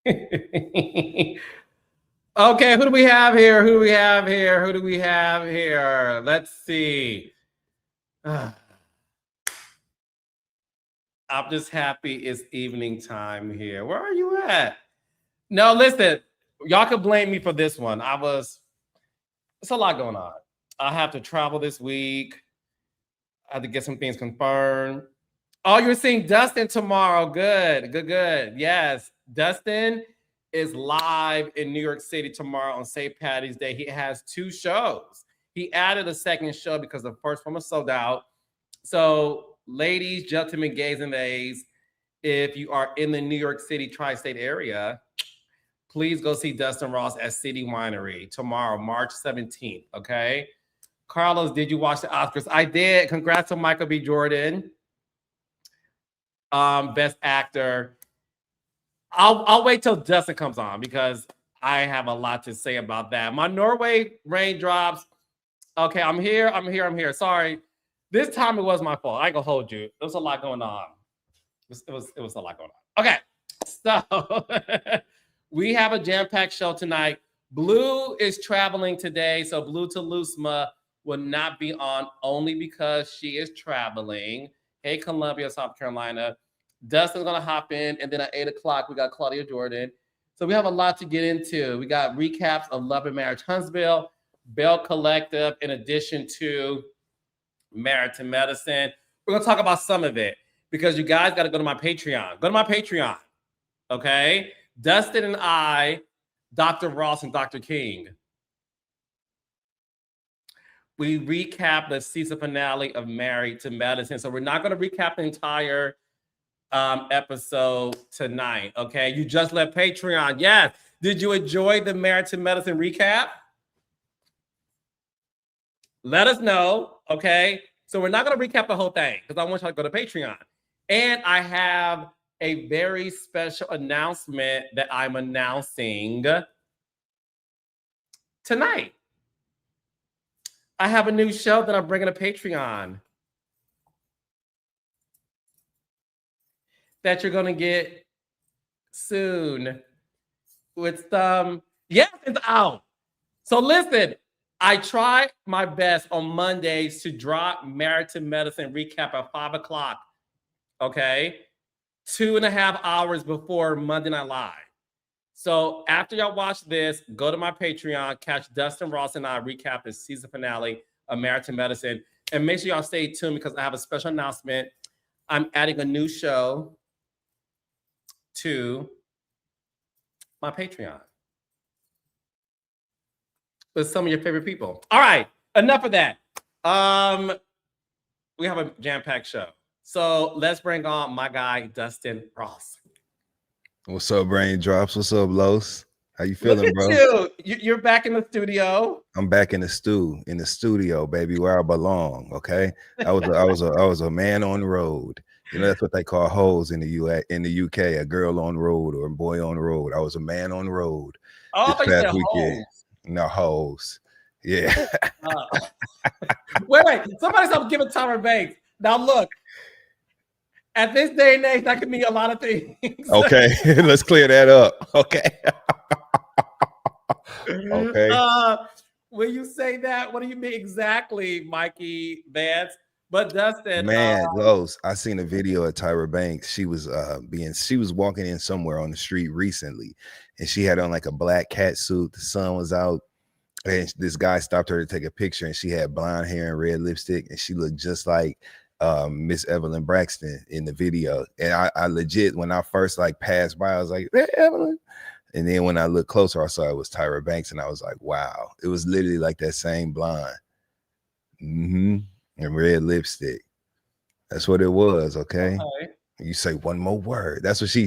Okay, who do we have here? Who do we have here? Who do we have here? Let's see. I'm just happy it's evening time here. Where are you at? No, listen, y'all can blame me for this one. It's a lot going on. I have to travel this week. I have to get some things confirmed. Oh, you're seeing Dustin tomorrow. Good, good, good. Yes, Dustin is live in New York City tomorrow on St. Patty's Day. He has 2 shows. He added a second show because the first one was sold out. So, ladies, gentlemen, gays, and theys, if you are in the New York City tri-state area, please go see Dustin Ross at City Winery tomorrow, March 17th, okay? Carlos, did you watch the Oscars? I did. Congrats to Michael B. Jordan. Best actor. I'll wait till Dustin comes on because I have a lot to say about that. My Norway raindrops. Okay, I'm here. Sorry. This time it was my fault. I ain't gonna hold you. There was a lot going on. It was a lot going on. Okay, so we have a jam-packed show tonight. Blue is traveling today, so Blue Telusma will not be on only because she is traveling. Hey, Columbia, South Carolina. Dustin's gonna hop in, and then at 8 o'clock we got Claudia Jordan. So we have a lot to get into. We got recaps of Love and Marriage Huntsville, Belle Collective, in addition to Married to Medicine. We're gonna talk about some of it because you guys got to go to my Patreon. Go to my Patreon, okay? Dustin and I, Dr. Ross and Dr. King, we recap the season finale of Married to Medicine. So we're not going to recap the entire episode tonight, okay? You just left Patreon. Yes. Did you enjoy the Married to Medicine recap? Let us know, okay? So we're not going to recap the whole thing because I want y'all to go to Patreon. And I have a very special announcement that I'm announcing tonight. I have a new show that I'm bringing to Patreon that you're going to get soon with some, yes, it's out. So listen, I try my best on Mondays to drop Married to Medicine recap at 5 o'clock, okay? 2.5 hours before Monday Night Live. So after y'all watch this, go to my Patreon, catch Dustin Ross and I recap the season finale of Married to Medicine. And make sure y'all stay tuned because I have a special announcement. I'm adding a new show to my Patreon with some of your favorite people. All right, enough of that. We have a jam-packed show. So let's bring on my guy, Dustin Ross. What's up, Brain Drops? What's up, Los? How you feeling, bro? You're back in the studio. I'm back in the studio, baby, where I belong. Okay, I was a man on the road. You know, that's what they call hoes in the UK, a girl on the road or a boy on the road. I was a man on the road. Oh, this past weekend. Hoes. No, hoes. Yeah. Wait. Somebody stop giving Tyra Banks. Now look. At this day and age, that could mean a lot of things. Okay, let's clear that up. Okay. Okay. When you say that, what do you mean exactly, Mikey Vance? But Dustin, man, Los, I seen a video of Tyra Banks. She was walking in somewhere on the street recently, and she had on like a black cat suit. The sun was out, and this guy stopped her to take a picture, and she had blonde hair and red lipstick, and she looked just like Miss Evelyn Braxton in the video. And I legit, when I first like passed by, I was like, hey, Evelyn. And then when I looked closer, I saw it was Tyra Banks, and I was like, wow, it was literally like that same blonde and red lipstick. That's what it was. Okay. You say one more word. That's what she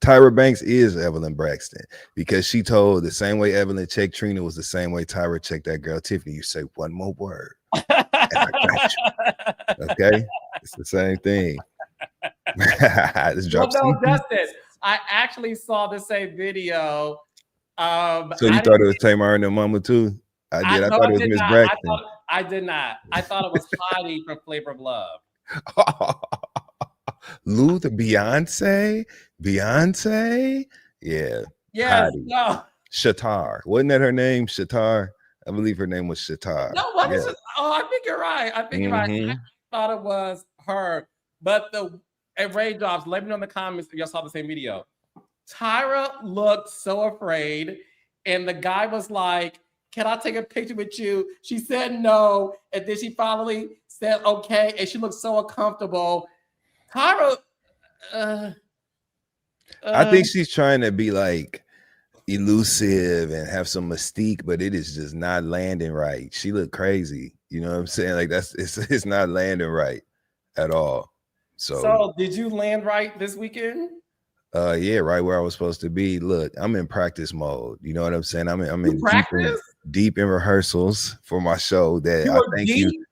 Tyra Banks is Evelyn Braxton, because she told the same way Evelyn checked Trina was the same way Tyra checked that girl Tiffany. You say one more word. Okay, it's the same thing. Well, no, Dustin, I actually saw the same video. So you thought it was Tamar and the mama too? I did. I thought it was Miss Braxton. I did not. I thought it was Heidi from Flavor of Love. Lou the Beyonce. Yeah. Yes, Hottie. no. Shatar. Wasn't that her name? Shatar? I believe her name was Shatar. No, what is Yeah. it? Oh, I think you're right. I think you're right. I Mm-hmm. thought it was her. But at Raindrops, let me know in the comments if y'all saw the same video. Tyra looked so afraid, and the guy was like, "Can I take a picture with you?" She said no, and then she finally said okay, and she looked so uncomfortable. Tyra, I think she's trying to be like elusive and have some mystique, but it is just not landing right. She looked crazy. You know what I'm saying? Like it's not landing right at all. so did you land right this weekend? Yeah, right where I was supposed to be. Look, I'm in practice mode. You know what I'm saying? I'm in Practice? deep in rehearsals for my show that You I were thank deep? you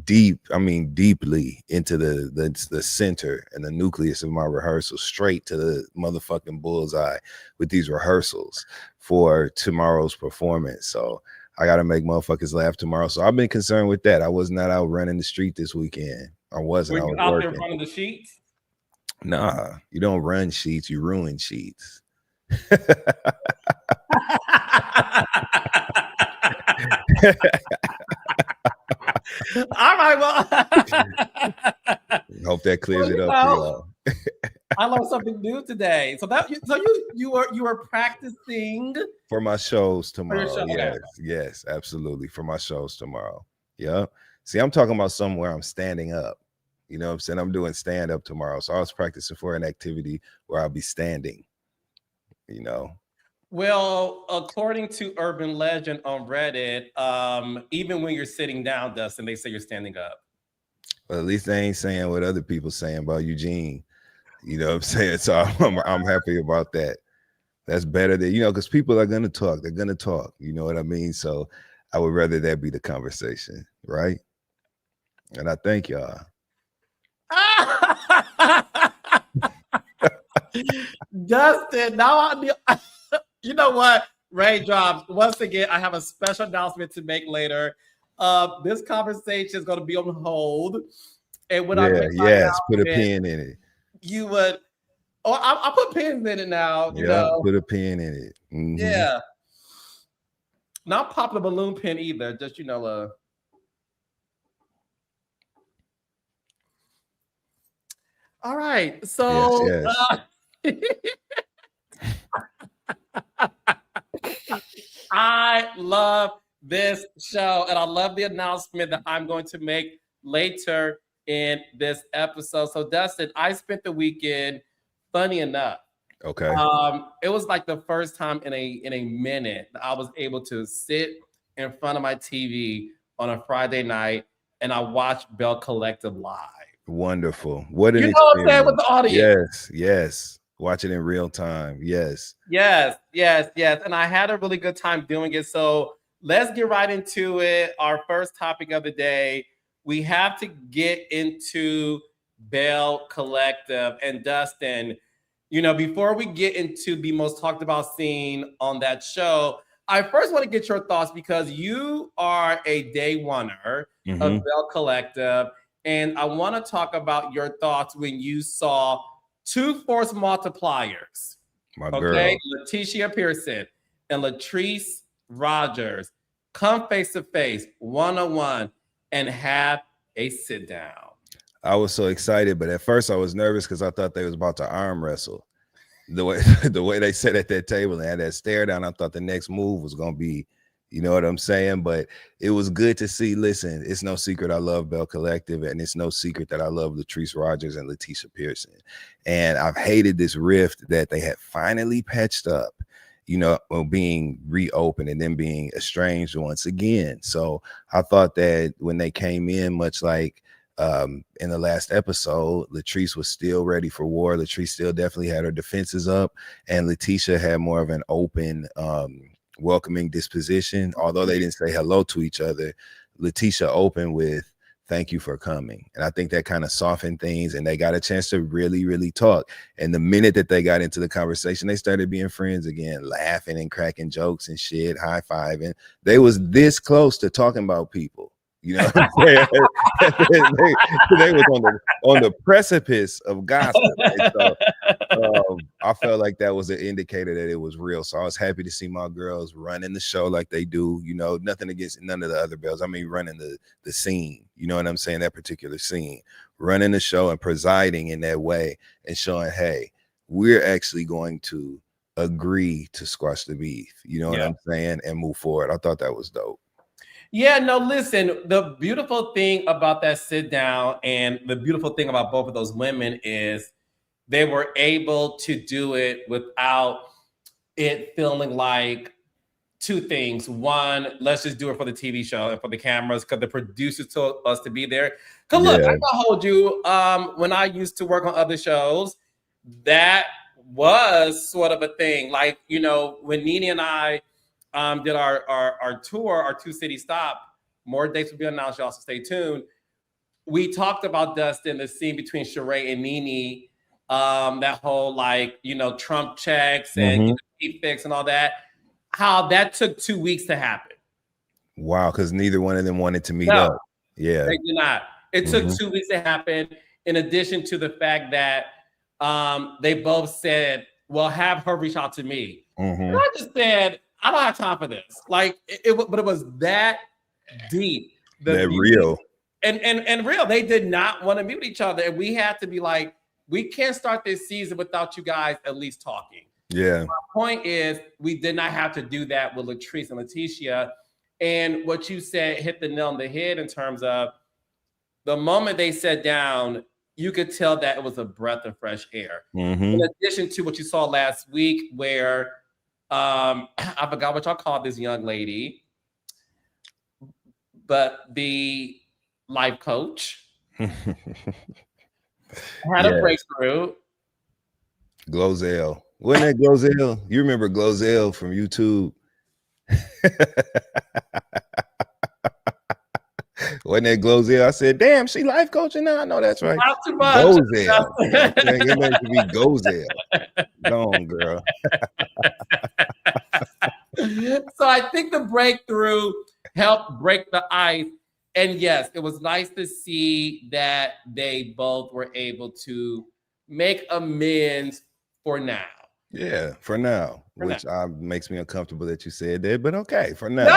deep, I mean deeply into the center and the nucleus of my rehearsal, straight to the motherfucking bullseye with these rehearsals for tomorrow's performance. So I gotta make motherfuckers laugh tomorrow. So I've been concerned with that. I was not out running the street this weekend. I wasn't. Were I you was out working. there running the sheets? Nah, you don't run sheets, you ruin sheets. All right, well, hope that clears it up for y'all. I learned something new today. So you were practicing for my shows tomorrow. Show. Yes, okay. Yes, absolutely. For my shows tomorrow. Yeah. See, I'm talking about somewhere I'm standing up. You know what I'm saying? I'm doing stand up tomorrow. So I was practicing for an activity where I'll be standing, you know. Well, according to urban legend on Reddit, even when you're sitting down, Dustin, they say you're standing up. Well, at least they ain't saying what other people saying about Eugene. You know what I'm saying? So I'm happy about that. That's better than, you know, because people are gonna talk. They're gonna talk. You know what I mean? So I would rather that be the conversation, right? And I thank y'all. Dustin, now you know what? Raindrops. Once again, I have a special announcement to make later. This conversation is going to be on hold, and when I put a pin in it. You would. Oh, I put pins in it now. You know, put a pin in it. Mm-hmm. Yeah, not popping a balloon pin either. Just All right, so yes. I love this show, and I love the announcement that I'm going to make later in this episode. So, Dustin, I spent the weekend. Funny enough, okay, it was like the first time in a minute that I was able to sit in front of my TV on a Friday night, and I watched Belle Collective live. Wonderful! What an experience. What I'm saying with the audience? Yes. Watch it in real time. Yes. And I had a really good time doing it. So let's get right into it. Our first topic of the day, we have to get into Belle Collective. And Dustin, you know, before we get into the most talked about scene on that show, I first want to get your thoughts because you are a day oneer of Belle Collective. And I want to talk about your thoughts when you saw two force multipliers. My girl. Lateshia Pearson and Latrice Rogers come face to face, one-on-one, and have a sit down. I was so excited, but at first I was nervous because I thought they was about to arm wrestle. The way they sat at that table and had that stare down, I thought the next move was gonna be, you know what I'm saying? But it was good to see. Listen, it's no secret I love Belle Collective, and it's no secret that I love Latrice Rogers and Lateshia Pearson. And I've hated this rift that they had finally patched up, you know, being reopened and then being estranged once again. So I thought that when they came in, much like in the last episode, Latrice was still ready for war. Latrice still definitely had her defenses up, and Lateshia had more of an open, welcoming disposition. Although they didn't say hello to each other, Lateshia opened with "Thank you for coming," and I think that kind of softened things, and they got a chance to really talk. And the minute that they got into the conversation, they started being friends again, laughing and cracking jokes and shit, high-fiving. They was this close to talking about people. You know what I'm saying? they was on the precipice of gossip. So, I felt like that was an indicator that it was real. So I was happy to see my girls running the show like they do. You know, nothing against none of the other Bells. I mean, running the scene. You know what I'm saying? That particular scene, running the show and presiding in that way and showing, hey, we're actually going to agree to squash the beef. You know what I'm saying? And move forward. I thought that was dope. Yeah, no, listen, the beautiful thing about that sit down and the beautiful thing about both of those women is they were able to do it without it feeling like two things. One, let's just do it for the TV show and for the cameras because the producers told us to be there. Because look, I can hold you, when I used to work on other shows, that was sort of a thing. Like, you know, when Nene and I did our tour, our 2-city stop, more dates will be announced, y'all, so stay tuned. We talked about Dustin, the scene between Sheree and Nene, that whole, like, you know, Trump checks and fix and all that, how that took 2 weeks to happen. Wow, because neither one of them wanted to meet up. Yeah, they did not. It took 2 weeks to happen, in addition to the fact that they both said, well, have her reach out to me. And I just said, I don't have time for this. Like, but it was that deep. That real. And real. They did not want to meet with each other. And we had to be like, we can't start this season without you guys at least talking. Yeah. My point is, we did not have to do that with Latrice and Lateshia. And what you said hit the nail on the head in terms of the moment they sat down, you could tell that it was a breath of fresh air. In addition to what you saw last week, where I forgot what y'all called this young lady, but the life coach had a breakthrough. Glozell. Wasn't that Glozell? You remember Glozell from YouTube? Wasn't that Glozell? I said, damn, she life coaching now? I know that's right. Not too much. Glozell. It meant to be Glozell. Go on, girl. So I think the breakthrough helped break the ice. And yes, it was nice to see that they both were able to make amends for now. Yeah, for now, which makes me uncomfortable that you said that, but okay, for now. No.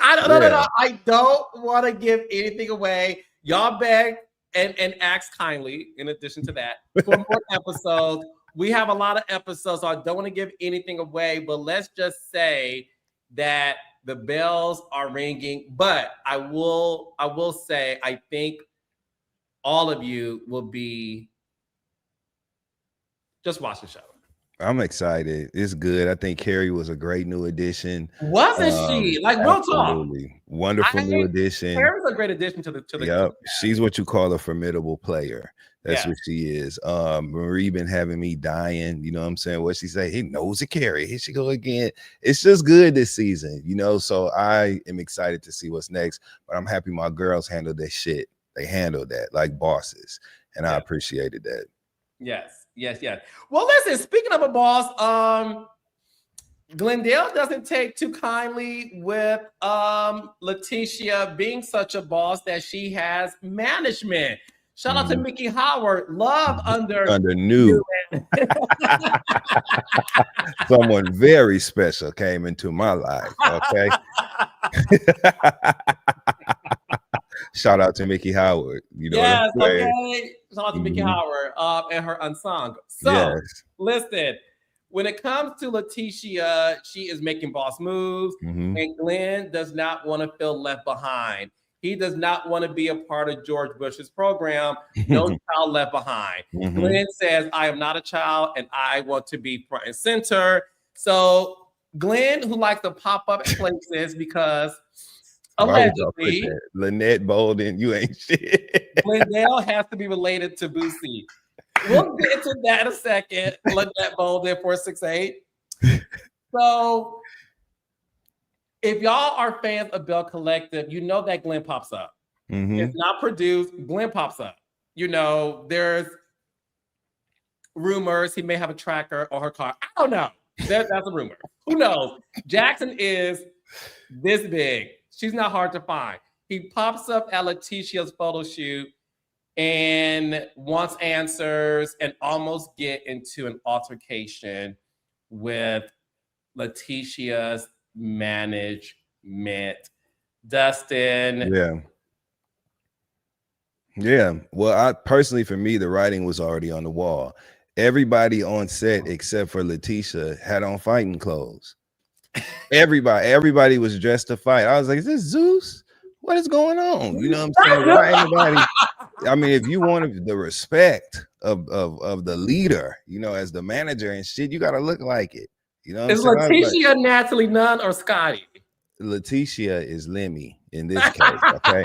I don't want to give anything away. Y'all beg and ask kindly, in addition to that, for more episodes. We have a lot of episodes, so I don't want to give anything away, but let's just say that the bells are ringing. But I will say, I think all of you will be just watch the show. I'm excited. It's good. I think Carrie was a great new addition. Wasn't she? Like, real talk. Wonderful new addition. Carrie's a great addition to the Yep. She's what you call a formidable player. That's what she is. Marie been having me dying. You know what I'm saying? What she say? He knows it, Carrie. Here she go again. It's just good this season, you know. So I am excited to see what's next. But I'm happy my girls handled that shit. They handled that like bosses. And I appreciated that. Yes. Well, listen, speaking of a boss, Glendale doesn't take too kindly with Lateshia being such a boss that she has management. Shout out to Mickey Howard. Love under new. Someone very special came into my life. Okay. Shout out to Mickey Howard. You know, okay. Shout out to Mickey Howard and her unsung. So listen, when it comes to Lateshia, she is making boss moves, and Glen does not want to feel left behind. He does not want to be a part of George Bush's program. No child left behind. Glen says, I am not a child and I want to be front and center. So Glen, who likes to pop up at places because allegedly Lynette Bolden, you ain't shit. Glendale has to be related to Boosie. We'll get into that in a second. Lynette Bolden 468. So if y'all are fans of Belle Collective, you know that Glen pops up. It's not produced. Glen pops up. You know, there's rumors he may have a tracker on her car. I don't know. That's a rumor. Who knows? Jackson is this big. She's not hard to find. He pops up at Letitia's photo shoot and wants answers and almost get into an altercation with Lateshia's management. Dustin. Yeah. Well, I personally, for me, the writing was already on the wall. Everybody on set except for Lateshia had on fighting clothes. Everybody was dressed to fight. I was like, is this Zeus? What is going on? You know what I'm saying? Why anybody? I mean, if you wanted the respect of the leader, you know, as the manager and shit, you gotta look like it. You know what Is I'm saying? Lateshia Natalie Nunn or Scotty? Lateshia is Lemmy in this case, okay?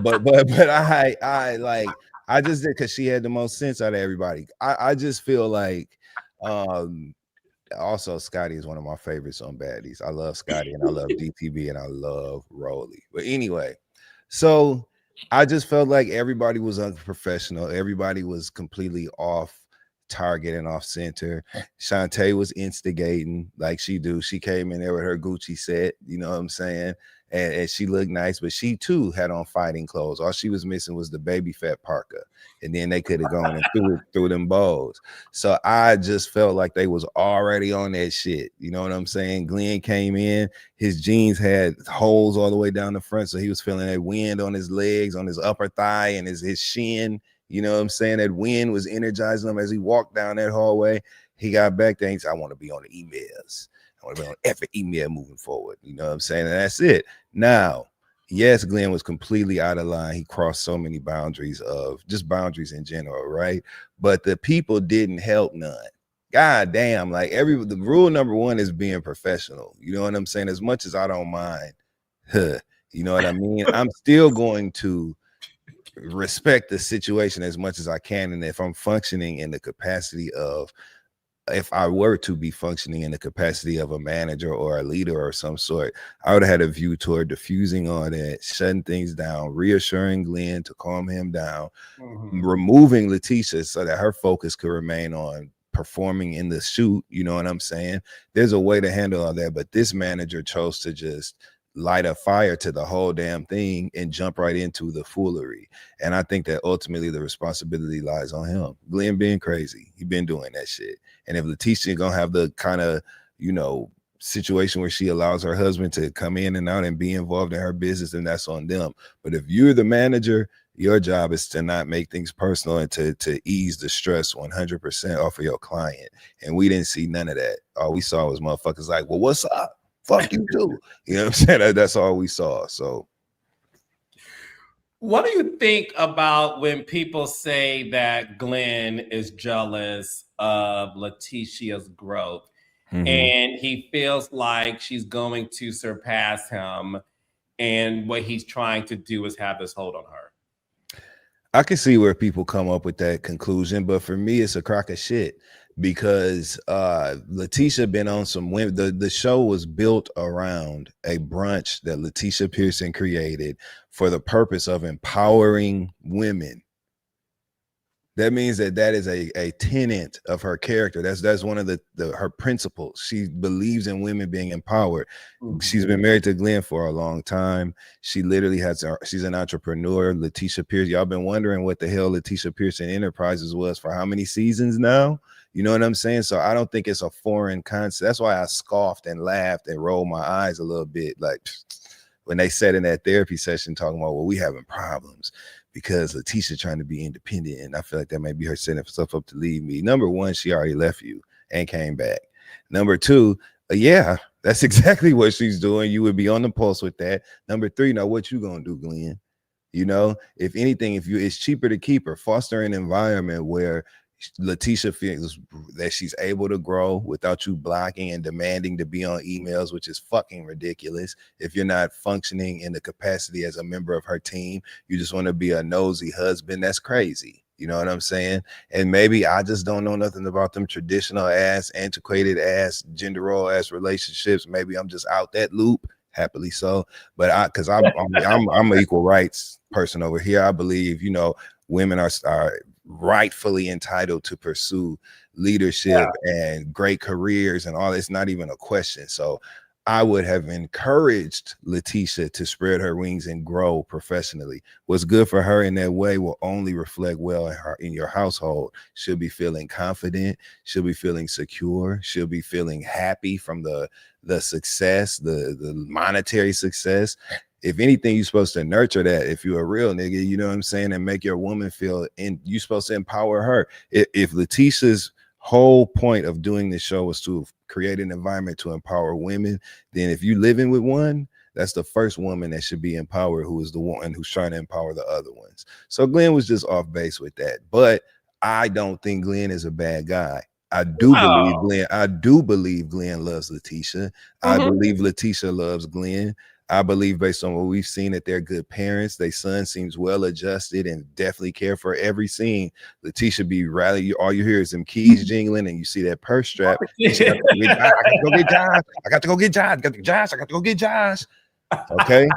but I like I just did because she had the most sense out of everybody. I just feel like also Scotty is one of my favorites on Baddies. I love Scotty and I love DTB and I love Rolly. But anyway, so I just felt like everybody was unprofessional. Everybody was completely off target and off center. Shantae was instigating like she do. She came in there with her Gucci set, you know what I'm saying? And she looked nice, but she too had on fighting clothes. All she was missing was the baby fat parka. And then they could have gone and threw them bows. So I just felt like they was already on that shit. You know what I'm saying? Glen came in, his jeans had holes all the way down the front. So he was feeling that wind on his legs, on his upper thigh and his shin. You know what I'm saying? That wind was energizing him as he walked down that hallway. He got back there and he said, I want to be on the emails. I want to be on every email moving forward. You know what I'm saying? And that's it. Now, yes, Glen was completely out of line. He crossed so many boundaries of just boundaries in general, right? But the people didn't help none. God damn, like the rule number one is being professional. You know what I'm saying? As much as I don't mind, you know what I mean? I'm still going to respect the situation as much as I can. And if I'm functioning in the capacity of, if I were to be functioning in the capacity of a manager or a leader or some sort, I would have had a view toward diffusing all that, shutting things down, reassuring Glen to calm him down, removing Lateshia so that her focus could remain on performing in the shoot. You know what I'm saying? There's a way to handle all that, but this manager chose to just light a fire to the whole damn thing and jump right into the foolery. And I think that ultimately the responsibility lies on him. Glen being crazy, he been doing that shit. And if Lateshia gonna have the kind of, you know, situation where she allows her husband to come in and out and be involved in her business, then that's on them. But if you're the manager, your job is to not make things personal and to ease the stress 100% off of your client. And we didn't see none of that. All we saw was motherfuckers like, well, what's up? Fuck you too. You know what I'm saying? That's all we saw. So what do you think about when people say that Glen is jealous of Lateshia's growth and he feels like she's going to surpass him and what he's trying to do is have this hold on her? I can see where people come up with that conclusion, but for me, it's a crock of shit. Because Lateshia been on some women. The show was built around a brunch that Lateshia Pearson created for the purpose of empowering women. That means that is a tenet of her character. That's one of her principles. She believes in women being empowered. She's been married to Glen for a long time. She literally she's an entrepreneur. Lateshia Pearson. Y'all been wondering what the hell Lateshia Pearson Enterprises was for how many seasons now? You know what I'm saying? So I don't think it's a foreign concept. That's why I scoffed and laughed and rolled my eyes a little bit. Like when they said in that therapy session talking about, well, we having problems because Lateshia trying to be independent. And I feel like that may be her setting herself up to leave me. Number one, she already left you and came back. Number two, yeah, that's exactly what she's doing. You would be on the pulse with that. Number three, now what you gonna do, Glen? You know, if anything, it's cheaper to keep her. Foster an environment where Lateshia feels that she's able to grow without you blocking and demanding to be on emails, which is fucking ridiculous. If you're not functioning in the capacity as a member of her team, you just want to be a nosy husband. That's crazy. You know what I'm saying? And maybe I just don't know nothing about them traditional ass, antiquated ass, gender role ass relationships. Maybe I'm just out that loop, happily so. But I'm an equal rights person over here. I believe, you know, women are rightfully entitled to pursue leadership and great careers and all. It's not even a question. So I would have encouraged Lateshia to spread her wings and grow professionally. What's good for her in that way will only reflect well in your household. She'll be feeling confident. She'll be feeling secure. She'll be feeling happy from the success, the monetary success. If anything, you're supposed to nurture that. If you're a real nigga, you know what I'm saying, and make your woman feel, and you're supposed to empower her. If Letitia's whole point of doing this show was to create an environment to empower women, then if you living with one, that's the first woman that should be empowered, who is the one who's trying to empower the other ones. So Glen was just off base with that, but I don't think Glen is a bad guy. I do believe Glen loves Lateshia. I believe Lateshia loves Glen. I believe, based on what we've seen, that they're good parents. Their son seems well adjusted and definitely care for every scene. Lateshia be rally. All you hear is them keys jingling, and you see that purse strap. I got to go get Josh. I got to go get Josh. I got to go get Josh. Okay.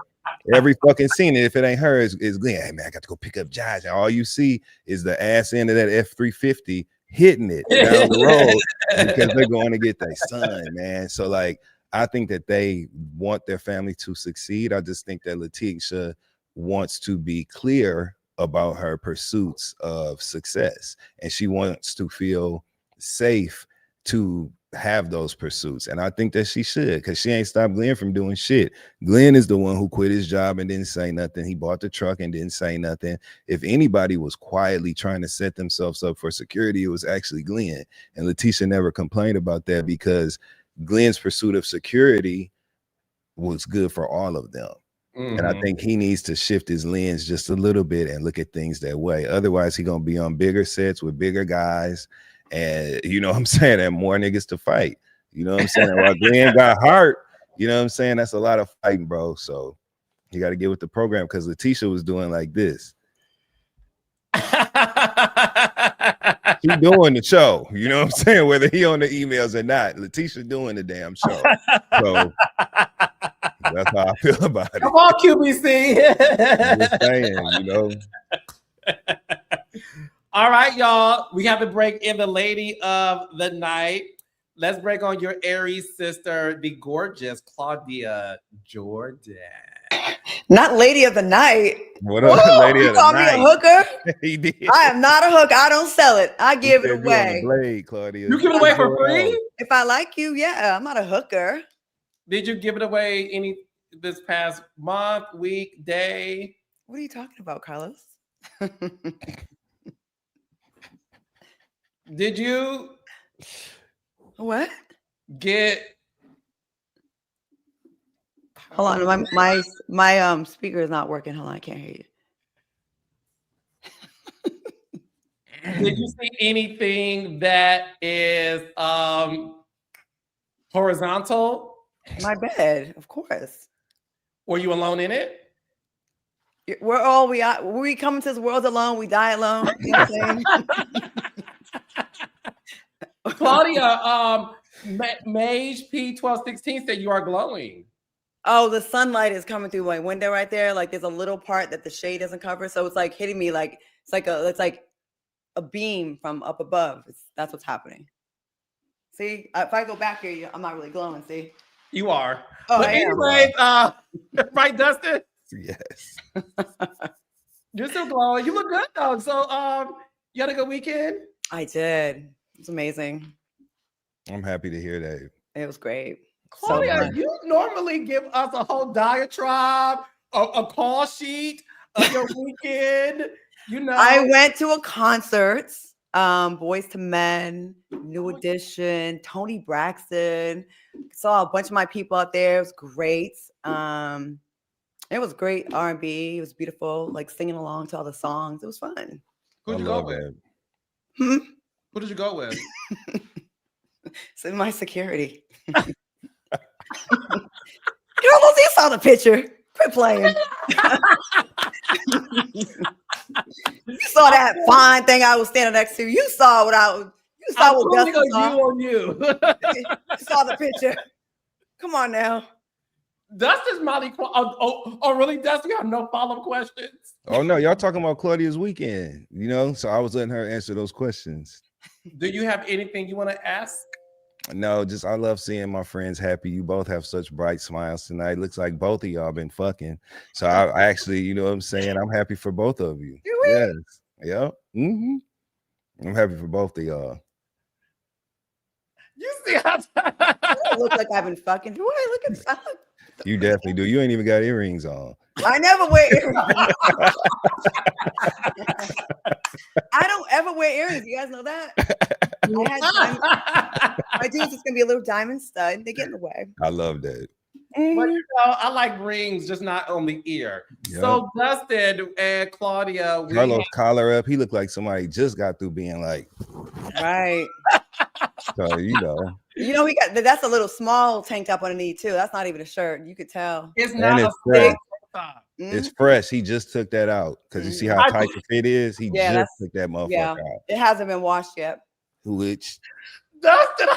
Every fucking scene. And if it ain't her, is Glen. Hey man, I got to go pick up Josh. And all you see is the ass end of that F-350 hitting it down the road because they're going to get their son, man. So like, I think that they want their family to succeed. I just think that Lateshia wants to be clear about her pursuits of success, and she wants to feel safe to have those pursuits. And I think that she should, because she ain't stopped Glen from doing shit. Glen is the one who quit his job and didn't say nothing. He bought the truck and didn't say nothing. If anybody was quietly trying to set themselves up for security, it was actually Glen. And Lateshia never complained about that, because Glen's pursuit of security was good for all of them. And I think he needs to shift his lens just a little bit and look at things that way. Otherwise, he's gonna be on bigger sets with bigger guys, and you know what I'm saying, and more niggas to fight. You know what I'm saying? While Glen got hurt, you know what I'm saying? That's a lot of fighting, bro. So you got to get with the program, because Lateshia was doing like this. She doing the show, you know what I'm saying? Whether he on the emails or not, Lateshia doing the damn show. So that's how I feel about it. Come on, QBC. Just saying, you know. All right, y'all. We have a break in the lady of the night. Let's break on your Aries sister, the gorgeous Claudia Jordan. Not lady of the night. What up, lady of the call night? Me a hooker? He did. I am not a hooker. I don't sell it. I give it away. Blade, Claudia. You give it away for free? If I like you, yeah. I'm not a hooker. Did you give it away any this past month, week, day? What are you talking about, Carlos? Did you What? get? Hold on, my speaker is not working. Hold on, I can't hear you. Did you see anything that is horizontal? My bed, of course. Were you alone in it? We come into this world alone. We die alone. You know what I'm saying? Claudia, Mage P1216 said you are glowing. Oh, the sunlight is coming through my window right there. Like there's a little part that the shade doesn't cover, so it's like hitting me like it's like a beam from up above. That's what's happening. See, if I go back here, I'm not really glowing. See, you are. Oh, but anyways, right, Dustin? Yes. You're still glowing. You look good though. So, you had a good weekend? I did. It's amazing. I'm happy to hear that. It was great. Claudia, you normally give us a whole diatribe, a call sheet of your weekend. You know, I went to a concert, Boys to Men, New Edition, Tony Braxton. Saw a bunch of my people out there. It was great. It was great R&B. It was beautiful, like singing along to all the songs. It was fun. Who'd you go with? Who did you go with? So my security. Carlos, you saw the picture. Quit playing. You saw that fine thing I was standing next to. You saw what You saw what Dustin saw. You on you. You saw the picture. Come on now. Dustin's Molly. Oh, really, Dustin? You have no follow-up questions? Oh no, y'all talking about Claudia's weekend, you know? So I was letting her answer those questions. Do you have anything you want to ask? No, just I love seeing my friends happy. You both have such bright smiles tonight. Looks like both of y'all been fucking. So I actually, you know what I'm saying? I'm happy for both of you. Do we? Yes. Yep. I'm happy for both of y'all. You see how I don't look like I've been fucking. Do I look at fuck? You definitely do. You ain't even got earrings on. I never wear earrings. I don't ever wear earrings. You guys know that? I had my dude's just gonna be a little diamond stud. They get in the way. I love that. But you know, I like rings, just not on the ear. Yep. So Dustin and Claudia, Carlos collar up. He looked like somebody just got through being like, Right. so you know. You know, he got that's a little small tank top underneath too. That's not even a shirt. You could tell. it's not And a it's big fresh. top. It's fresh. He just took that out because you see how tight the fit is. He Yeah, just took that motherfucker out. It hasn't been washed yet. Which, Dustin,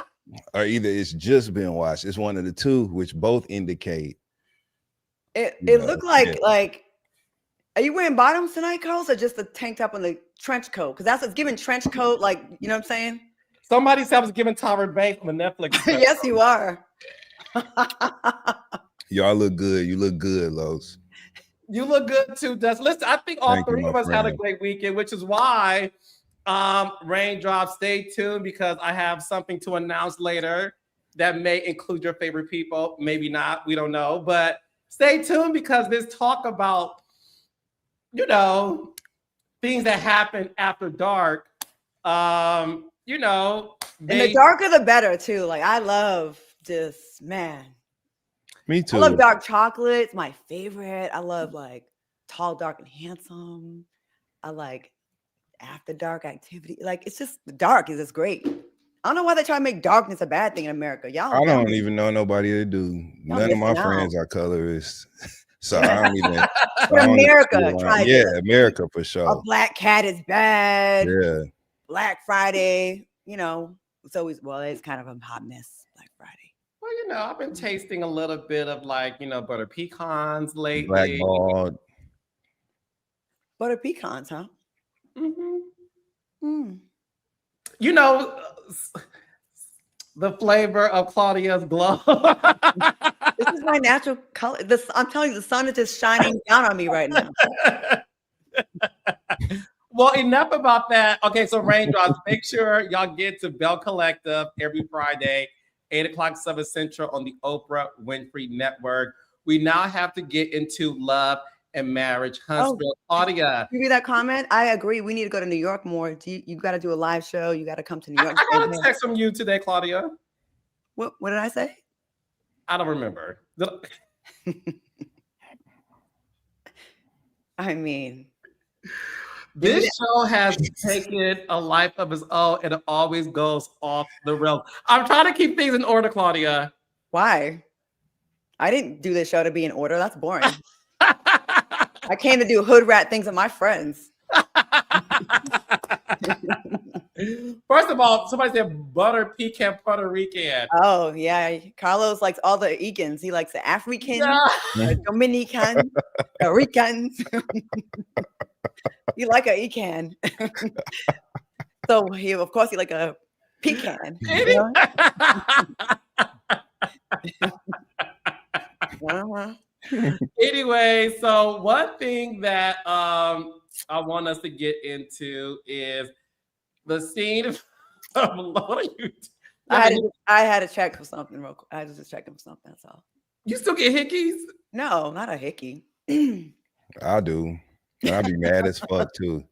or either it's just been washed. It's one of the two, which both indicate. It You know, looked like yeah. Are you wearing bottoms tonight, Carlos, or just the tank top and the trench coat? Because that's what's giving trench coat, like, you know what I'm saying? somebody said I was giving Tyra Banks on the Netflix. Yes, you are. Y'all look good. You look good, Los. You look good too, Dustin. Listen, I think all Thank you, three my of us had a friend. great weekend, which is why Raindrops, stay tuned because I have something to announce later that may include your favorite people. Maybe not. We don't know. But stay tuned because there's talk about, you know, things that happen after dark. You know, And the darker the better, too. Like, I love just, man. Me too. I love dark chocolate. It's my favorite. I love, like, tall, dark, and handsome. I like after dark activity. Like, it's just dark is just great. I don't know why they try to make darkness a bad thing in America. Y'all, I don't even know nobody to do. None of my missing out. friends are colorists. So I don't even. But America tries Yeah, it. America for A sure. black cat is bad. Yeah. Black Friday, you know, it's always, well, it's kind of a hot mess, Black Friday. Well, you know, I've been tasting a little bit of like, you know, butter pecans lately. Blackballed. Butter pecans, huh? You know, the flavor of Claudia's glow. This is my natural color. I'm telling you, the sun is just shining down on me right now. Well, enough about that. Okay, so Raindrops, make sure y'all get to Belle Collective every Friday, 8 o'clock 7 Central on the Oprah Winfrey Network. We now have to get into love and marriage. Huntsville, Claudia. Give me that comment. I agree. We need to go to New York more. You got to do a live show. You got to come to New York. I got a text from you today, Claudia. What did I say? I don't remember. I mean, this show has taken a life of its own, and it always goes off the rails. I'm trying to keep things in order, Claudia. Why? I didn't do this show to be in order. That's boring. I came to do hood rat things with my friends. First of all, somebody said butter pecan Puerto Rican. Oh, yeah. Carlos likes all the Ecans. He likes the African, the Dominican, the Ricans. You like a Ecan. So of course he like a pecan. Anyway, so one thing that I want us to get into is the scene of Lord, I had to check for something real quick. I was just checking for something. That's all. You still get hickeys? No, not a hickey. I do. I'll be mad as fuck too.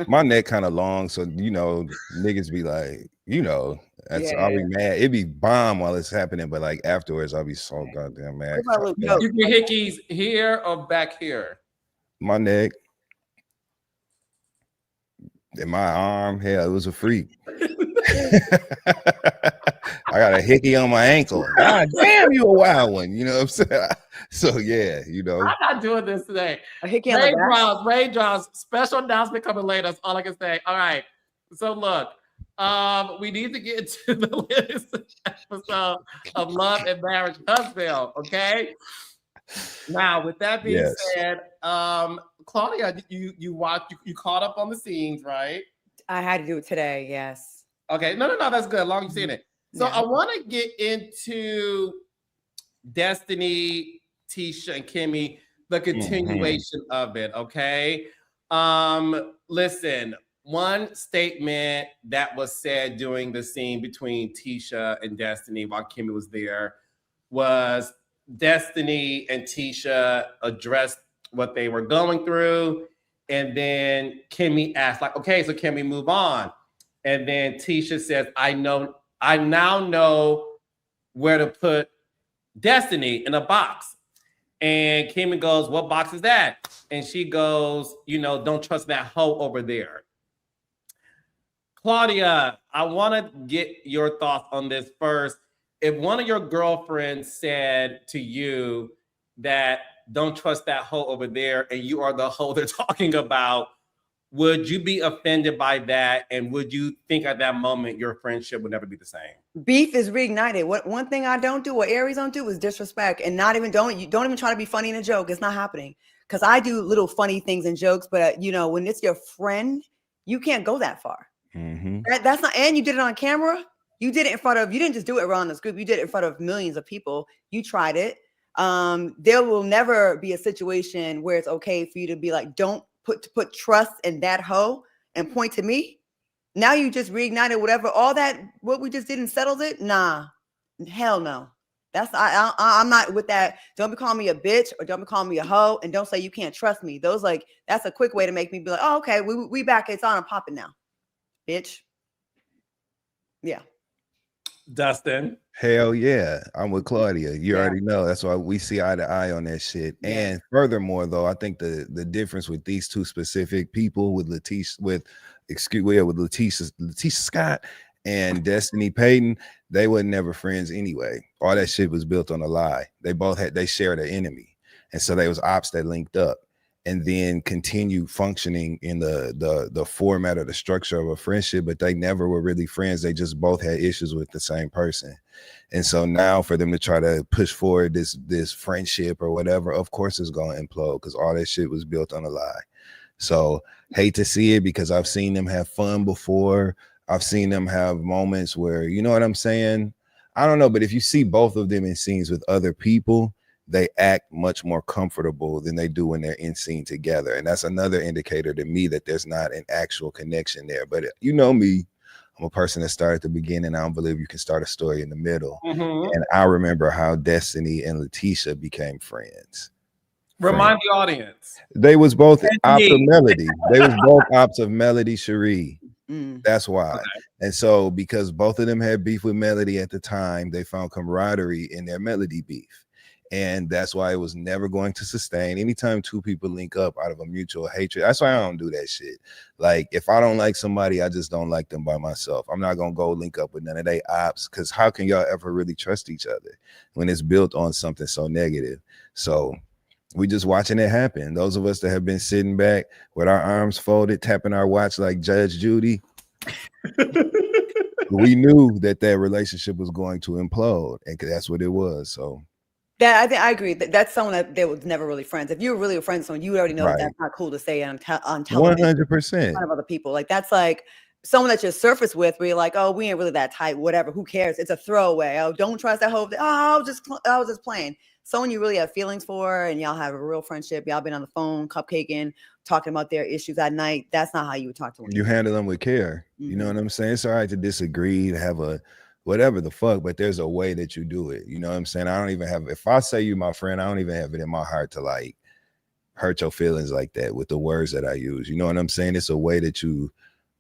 My neck kind of long, so you know, niggas be like, you know, I'll be mad. It be bomb while it's happening, but like afterwards, I'll be so goddamn mad. You get hickeys here or back here? My neck. In my arm, hell, it was a freak. I got a hickey on my ankle. God damn, you a wild one. You know what I'm saying? So yeah, you know. I'm not doing this today. A hickey on the back. Raindrops, special announcement coming later. That's all I can say. All right. So look, we need to get to the latest episode of Love and Marriage Huntsville. Okay. Now, with that being said, Claudia, you caught up on the scenes, right? I had to do it today. Yes. Okay. No, that's good. As long as you've seen it. So I want to get into Destiny, Tisha, and Kimmy, the continuation of it, okay? Listen, one statement that was said during the scene between Tisha and Destiny while Kimmy was there was Destiny and Tisha addressed what they were going through, and then Kimmy asked, like, okay, so can we move on? And then Tisha says, I now know where to put Destiny in a box. And Kimmy goes, what box is that? And she goes, don't trust that hoe over there. Claudia, I want to get your thoughts on this first. If one of your girlfriends said to you that don't trust that hoe over there, and you are the hoe they're talking about, would you be offended by that? And would you think at that moment your friendship would never be the same? Beef is reignited. One thing I don't do, what Aries don't do, is disrespect, and don't even try to be funny in a joke. It's not happening, because I do little funny things and jokes, but when it's your friend, you can't go that far. That's not, and you did it on camera. You did it in front of, you didn't just do it around this group. You did it in front of millions of people. You tried it. There will never be a situation where it's okay for you to be like, don't put trust in that hoe and point to me. Now you just reignited whatever, all that, what we just did and settled it. Nah, hell no. That's, I'm not with that. Don't be calling me a bitch, or don't be calling me a hoe, and don't say you can't trust me. That's a quick way to make me be like, oh, okay, we back. It's on and popping now. Bitch. Yeah. Dustin. Hell yeah. I'm with Claudia. You already know. That's why we see eye to eye on that shit. Yeah. And furthermore, though, I think the difference with these two specific people, with Latrice Scott and Destiny Payton, they were never friends anyway. All that shit was built on a lie. They shared an enemy. And so they was ops that linked up and then continued functioning in the format or the structure of a friendship, but they never were really friends. They just both had issues with the same person. And so now for them to try to push forward this friendship or whatever, of course it's going to implode, because all that shit was built on a lie. So hate to see it, because I've seen them have fun before. I've seen them have moments where, you know what I'm saying? I don't know, but if you see both of them in scenes with other people, they act much more comfortable than they do when they're in scene together. And that's another indicator to me that there's not an actual connection there. But you know me, I'm a person that started at the beginning. I don't believe you can start a story in the middle. And I remember how Destiny and Lateshia became friends. Remind the audience. They was both ops of Melody. They was both ops of Melody Cherie. That's why. Okay. And so because both of them had beef with Melody at the time, they found camaraderie in their Melody beef. And that's why it was never going to sustain. Anytime two people link up out of a mutual hatred, that's why I don't do that shit. Like, if I don't like somebody, I just don't like them by myself. I'm not gonna go link up with none of they ops, because how can y'all ever really trust each other when it's built on something so negative? So we just watching it happen. Those of us that have been sitting back with our arms folded, tapping our watch like Judge Judy, we knew that relationship was going to implode, and that's what it was. So I agree. That's someone that they was never really friends. If you were really a friend with someone, you already know that's not cool to say on television. 100%. In front of other people. Like, that's like someone that you're surface with, where you're like, oh, we ain't really that tight, whatever, who cares? It's a throwaway. Oh, don't trust that whole thing. Oh, I was just playing. Someone you really have feelings for, and y'all have a real friendship. Y'all been on the phone, cupcaking, talking about their issues at night. That's not how you would talk to them. You handle them with care. You know what I'm saying? It's all right to disagree, to have a whatever the fuck, but there's a way that you do it. You know what I'm saying? I don't even have, if I say you my friend, I don't even have it in my heart to like hurt your feelings like that with the words that I use. You know what I'm saying? It's a way that you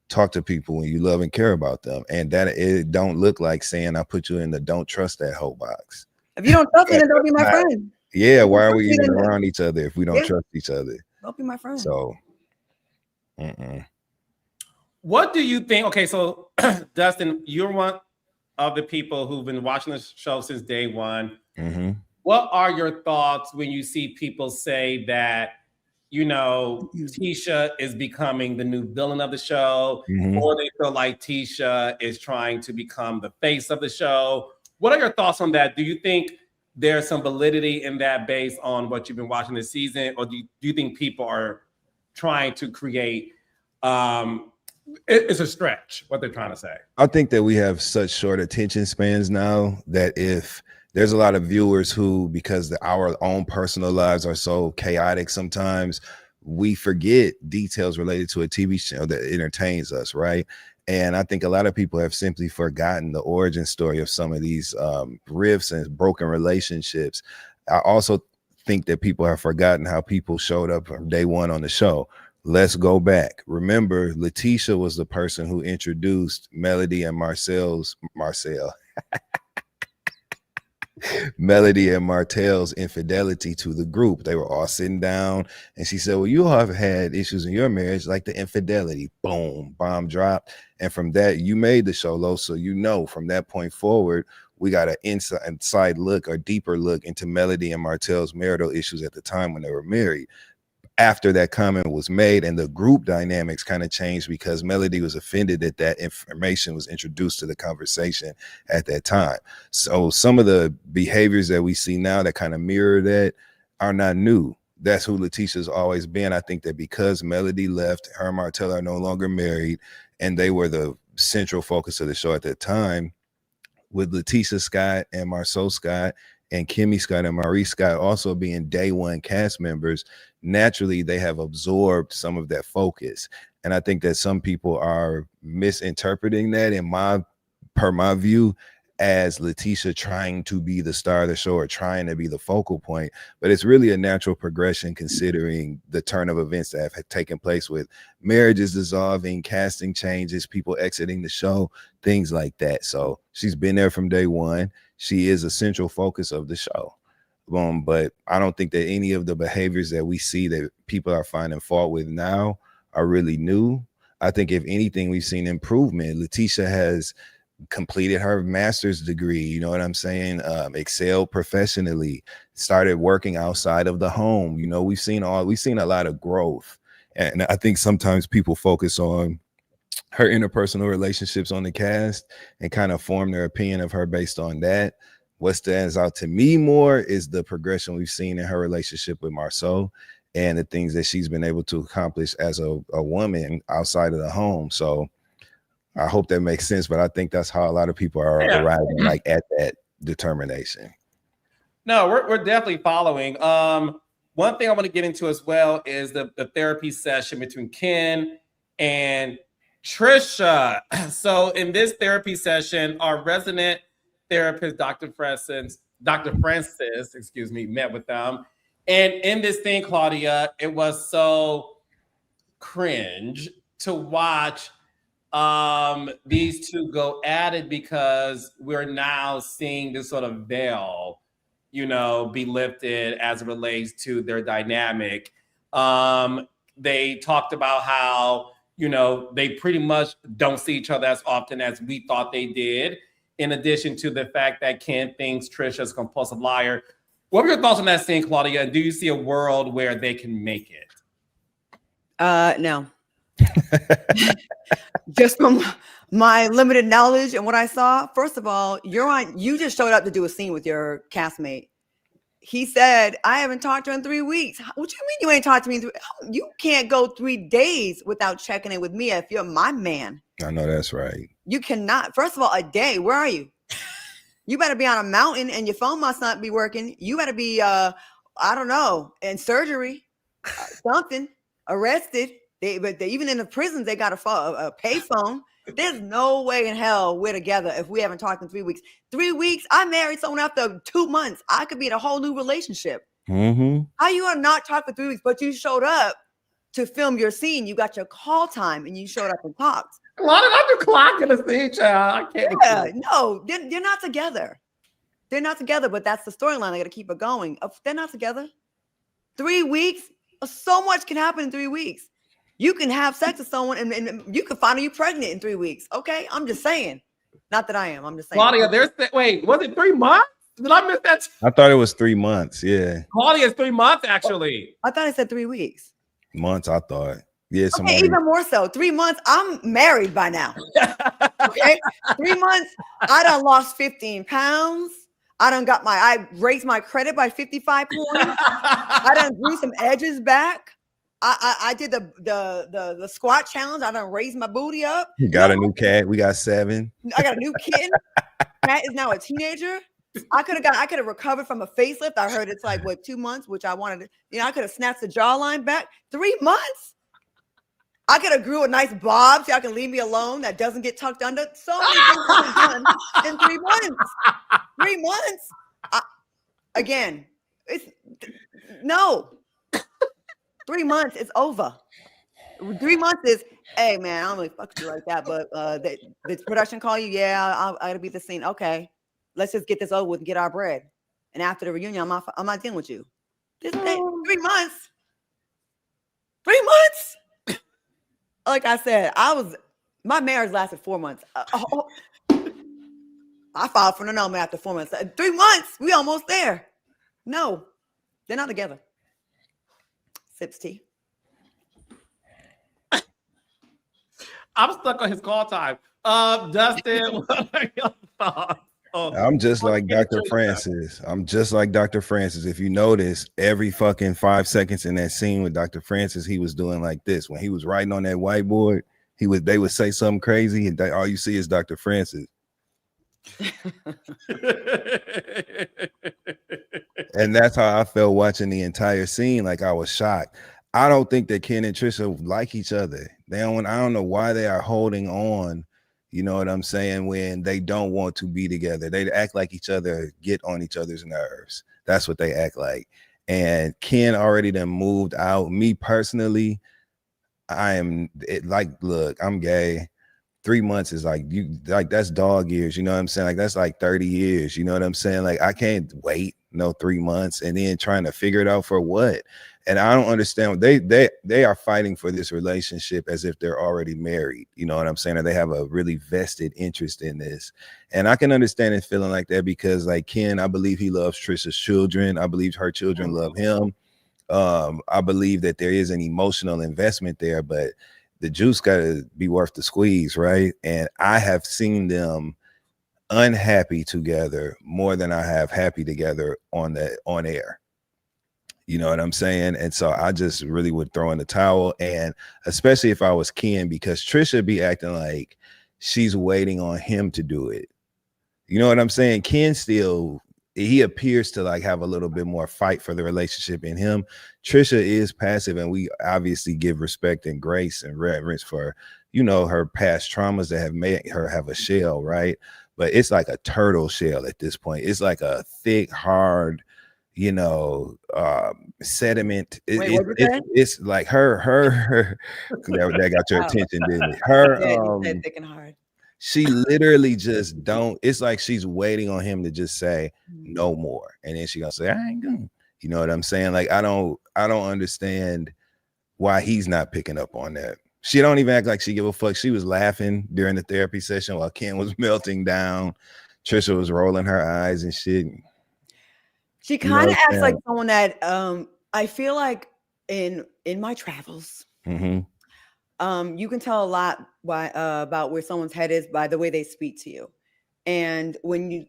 talk to people when you love and care about them. And that it don't look like saying I put you in the don't trust that whole box. If you don't trust me, then don't be my friend. Yeah, why are we even around each other if we don't trust each other? Don't be my friend. So, what do you think? Okay, so Dustin, you're one of the people who've been watching the show since day one. What are your thoughts when you see people say that, you know, Tisha is becoming the new villain of the show, or they feel like Tisha is trying to become the face of the show? What are your thoughts on that? Do you think there's some validity in that based on what you've been watching this season, or do you think people are trying to create it's a stretch what they're trying to say. I think that we have such short attention spans now that if there's a lot of viewers who, because our own personal lives are so chaotic sometimes, we forget details related to a TV show that entertains us, right? And I think a lot of people have simply forgotten the origin story of some of these rifts and broken relationships. I also think that people have forgotten how people showed up from day one on the show. Let's go back. Remember, Lateshia was the person who introduced Melody and Melody and Martell's infidelity to the group. They were all sitting down and she said, well, you all have had issues in your marriage like the infidelity. Boom, bomb drop. And from that, you made the show, Lo. So you know, from that point forward, we got an inside look or deeper look into Melody and Martell's marital issues at the time when they were married. After that comment was made and the group dynamics kind of changed because Melody was offended that that information was introduced to the conversation at that time. So some of the behaviors that we see now that kind of mirror that are not new. That's who Lateshia's always been. I think that because Melody left, her and Martell are no longer married, and they were the central focus of the show at that time, with Lateshia Scott and Marceau Scott and Kimmy Scott and Maurice Scott also being day one cast members, naturally they have absorbed some of that focus. And I think that some people are misinterpreting that per my view as Lateshia trying to be the star of the show or trying to be the focal point. But it's really a natural progression considering the turn of events that have taken place with marriages dissolving, casting changes, people exiting the show, things like that. So she's been there from day one. She is a central focus of the show. But I don't think that any of the behaviors that we see that people are finding fault with now are really new. I think if anything, we've seen improvement. Lateshia has completed her master's degree, you know what I'm saying? Excelled professionally, started working outside of the home. You know, we've seen a lot of growth. And I think sometimes people focus on her interpersonal relationships on the cast and kind of form their opinion of her based on that. What stands out to me more is the progression we've seen in her relationship with Marceau and the things that she's been able to accomplish as a woman outside of the home. So I hope that makes sense, but I think that's how a lot of people are arriving like at that determination. No, we're definitely following. One thing I want to get into as well is the therapy session between Ken and Tricia. So in this therapy session, our resident therapist, Dr. Francis, met with them. And in this thing, Claudia, it was so cringe to watch these two go at it because we're now seeing this sort of veil, you know, be lifted as it relates to their dynamic. They talked about how, you know, they pretty much don't see each other as often as we thought they did, in addition to the fact that Ken thinks Tricia's a compulsive liar. What were your thoughts on that scene, Claudia? And do you see a world where they can make it? No. Just from my limited knowledge and what I saw, first of all, you just showed up to do a scene with your castmate. He said, I haven't talked to her in 3 weeks. What you mean you ain't talked to me in 3 weeks? You can't go 3 days without checking in with me if you're my man. I know that's right. You cannot. First of all, a day. Where are you? You better be on a mountain and your phone must not be working. You better be, I don't know, in surgery, something, arrested. But even in the prisons, they got a pay phone. There's no way in hell we're together if we haven't talked in 3 weeks. 3 weeks, I married someone after 2 months. I could be in a whole new relationship. Mm-hmm. How you are not talking for 3 weeks, but you showed up to film your scene. You got your call time and you showed up and talked. A lot of other clock in the scene, child. I can't. Yeah, no, they're not together. They're not together, but that's the storyline. They got to keep it going. They're not together. 3 weeks, so much can happen in 3 weeks. You can have sex with someone and you can find you pregnant in 3 weeks. Okay, I'm just saying. Not that I am. I'm just saying. Claudia, wait, was it 3 months? Did I miss that? I thought it was 3 months. Yeah. Claudia, it's 3 months actually. I thought I said 3 weeks. Months, I thought. Yeah, okay, even more so. 3 months. I'm married by now. Okay, 3 months. I done lost 15 pounds. I raised my credit by 55 points. I done grew some edges back. I did the squat challenge. I done raised my booty up. You got a new cat. We got 7. I got a new kitten. Cat is now a teenager. I could have recovered from a facelift. I heard it's like 2 months, which I wanted to, I could have snatched the jawline back. 3 months. I could have grew a nice bob so y'all can leave me alone that doesn't get tucked under. So many things have been done in 3 months. 3 months. Again, it's no. 3 months is over. 3 months is, hey man, I don't really fuck you like that, but the production call you, yeah, I gotta be the scene. Okay, let's just get this over with and get our bread. And after the reunion, I'm not dealing with you. 3 months. 3 months. Like I said, my marriage lasted 4 months. I filed for annulment after 4 months. 3 months, we almost there. No, they're not together. Sips tea. I'm stuck on his call time. Dustin, what are your thoughts? I'm just like Dr. Francis. I'm just like Dr. Francis. If you notice, every fucking 5 seconds in that scene with Dr. Francis, he was doing like this. When he was writing on that whiteboard, they would say something crazy, and all you see is Dr. Francis. And that's how I felt watching the entire scene. Like, I was shocked. I don't think that Ken and Tricia like each other. I don't know why they are holding on. You know what I'm saying? When they don't want to be together, they act like each other, get on each other's nerves. That's what they act like. And Ken already done moved out. Me personally, look, I'm gay. 3 months is that's dog years. You know what I'm saying? Like, that's like 30 years. You know what I'm saying? Like, I can't wait 3 months and then trying to figure it out for what? And I don't understand. They are fighting for this relationship as if they're already married. You know what I'm saying? Or they have a really vested interest in this. And I can understand it feeling like that because, like, Ken, I believe he loves Trisha's children. I believe her children love him. I believe that there is an emotional investment there, but the juice got to be worth the squeeze, right? And I have seen them unhappy together more than I have happy together on air. You know what I'm saying? And so I just really would throw in the towel, and especially if I was Ken, because Tricia be acting like she's waiting on him to do it. You know what I'm saying? Ken he appears to like have a little bit more fight for the relationship in him. Tricia is passive, and we obviously give respect and grace and reverence for, her past traumas that have made her have a shell, right? But it's like a turtle shell at this point. It's like a thick, hard, sediment. It's like her that got your attention, didn't it? Her thick and hard. She literally just it's like she's waiting on him to just say no more, and then she gonna say, I ain't gonna. You know what I'm saying? Like, I don't understand why he's not picking up on that. She don't even act like she give a fuck. She was laughing during the therapy session while Ken was melting down. Trisha was rolling her eyes and shit. She kind of acts like someone that I feel like in my travels, you can tell a lot about where someone's head is by the way they speak to you. And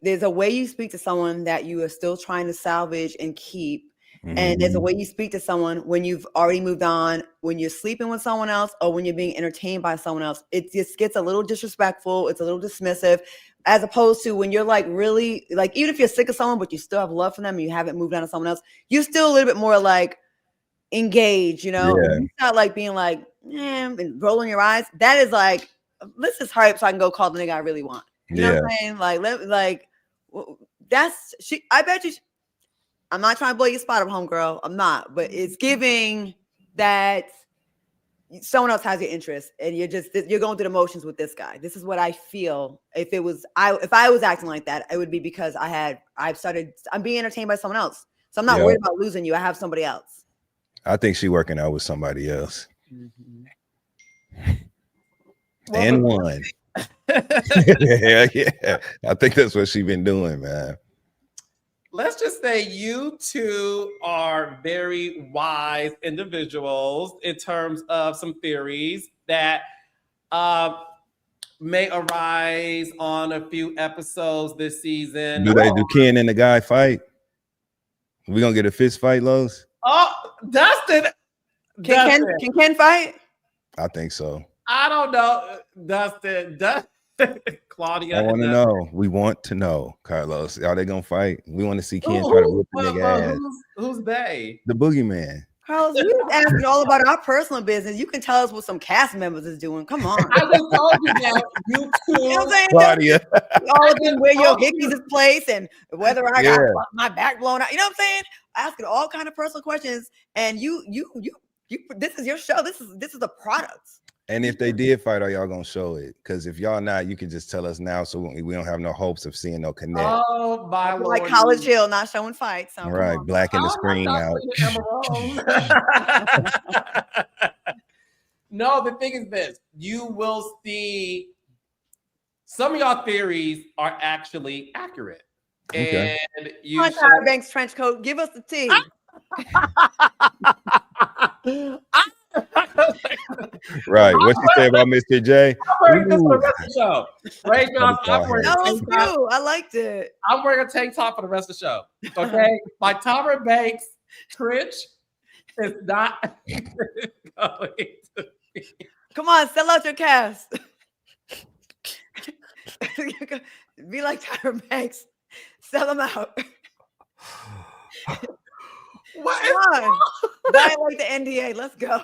there's a way you speak to someone that you are still trying to salvage and keep. And there's a way you speak to someone when you've already moved on, when you're sleeping with someone else, or when you're being entertained by someone else. It just gets a little disrespectful. It's a little dismissive, as opposed to when you're like really, like, even if you're sick of someone, but you still have love for them and you haven't moved on to someone else, you're still a little bit more like engaged, Yeah. You're not like being like, and rolling your eyes. That is like, let's just hurry up so I can go call the nigga I really want. You know what I'm saying? Like, that's she. I bet you. I'm not trying to blow your spot up, homegirl. I'm not, but it's giving that someone else has your interest, and you're going through the motions with this guy. This is what I feel. If I was acting like that, it would be because I'm being entertained by someone else. So I'm not worried about losing you. I have somebody else. I think she's working out with somebody else. And one. yeah. I think that's what she's been doing, man. Let's just say you two are very wise individuals in terms of some theories that may arise on a few episodes this season. Do Ken and the guy fight? We gonna get a fist fight, Lowe's? Oh, Dustin, Can Ken fight? I think so. I don't know, Dustin. Claudia. I want to know. We want to know, Carlos. Are they gonna fight? We want to see Ken try to whip the nigga ass. Who's they? The boogeyman. Carlos, you asking all about our personal business. You can tell us what some cast members is doing. Come on. I just told you that. You too. You know what I'm saying? Claudia. All of them where your hickeys is placed and whether I got my back blown out. You know what I'm saying? Asking all kind of personal questions. And you this is your show. This is a product. And if they did fight, are y'all gonna show it? Because if y'all not, you can just tell us now, so we don't have no hopes of seeing no connect. Oh my Lord! Like College Hill, not showing fights. So right, blacking the screen out. No, the thing is this: you will see some of y'all theories are actually accurate, and you. Tyra Banks trench coat. Give us the tea. Right. What you say about Mr. J? I'm wearing this for the rest of the show. Ray Johnson, I'm wearing a tank top. I liked it. I'm wearing a tank top for the rest of the show. Okay. My Tyra Banks trench is not going to be. Come on, sell out your cast. Be like Tyra Banks. Sell them out. What? Buy it like the NDA. Let's go.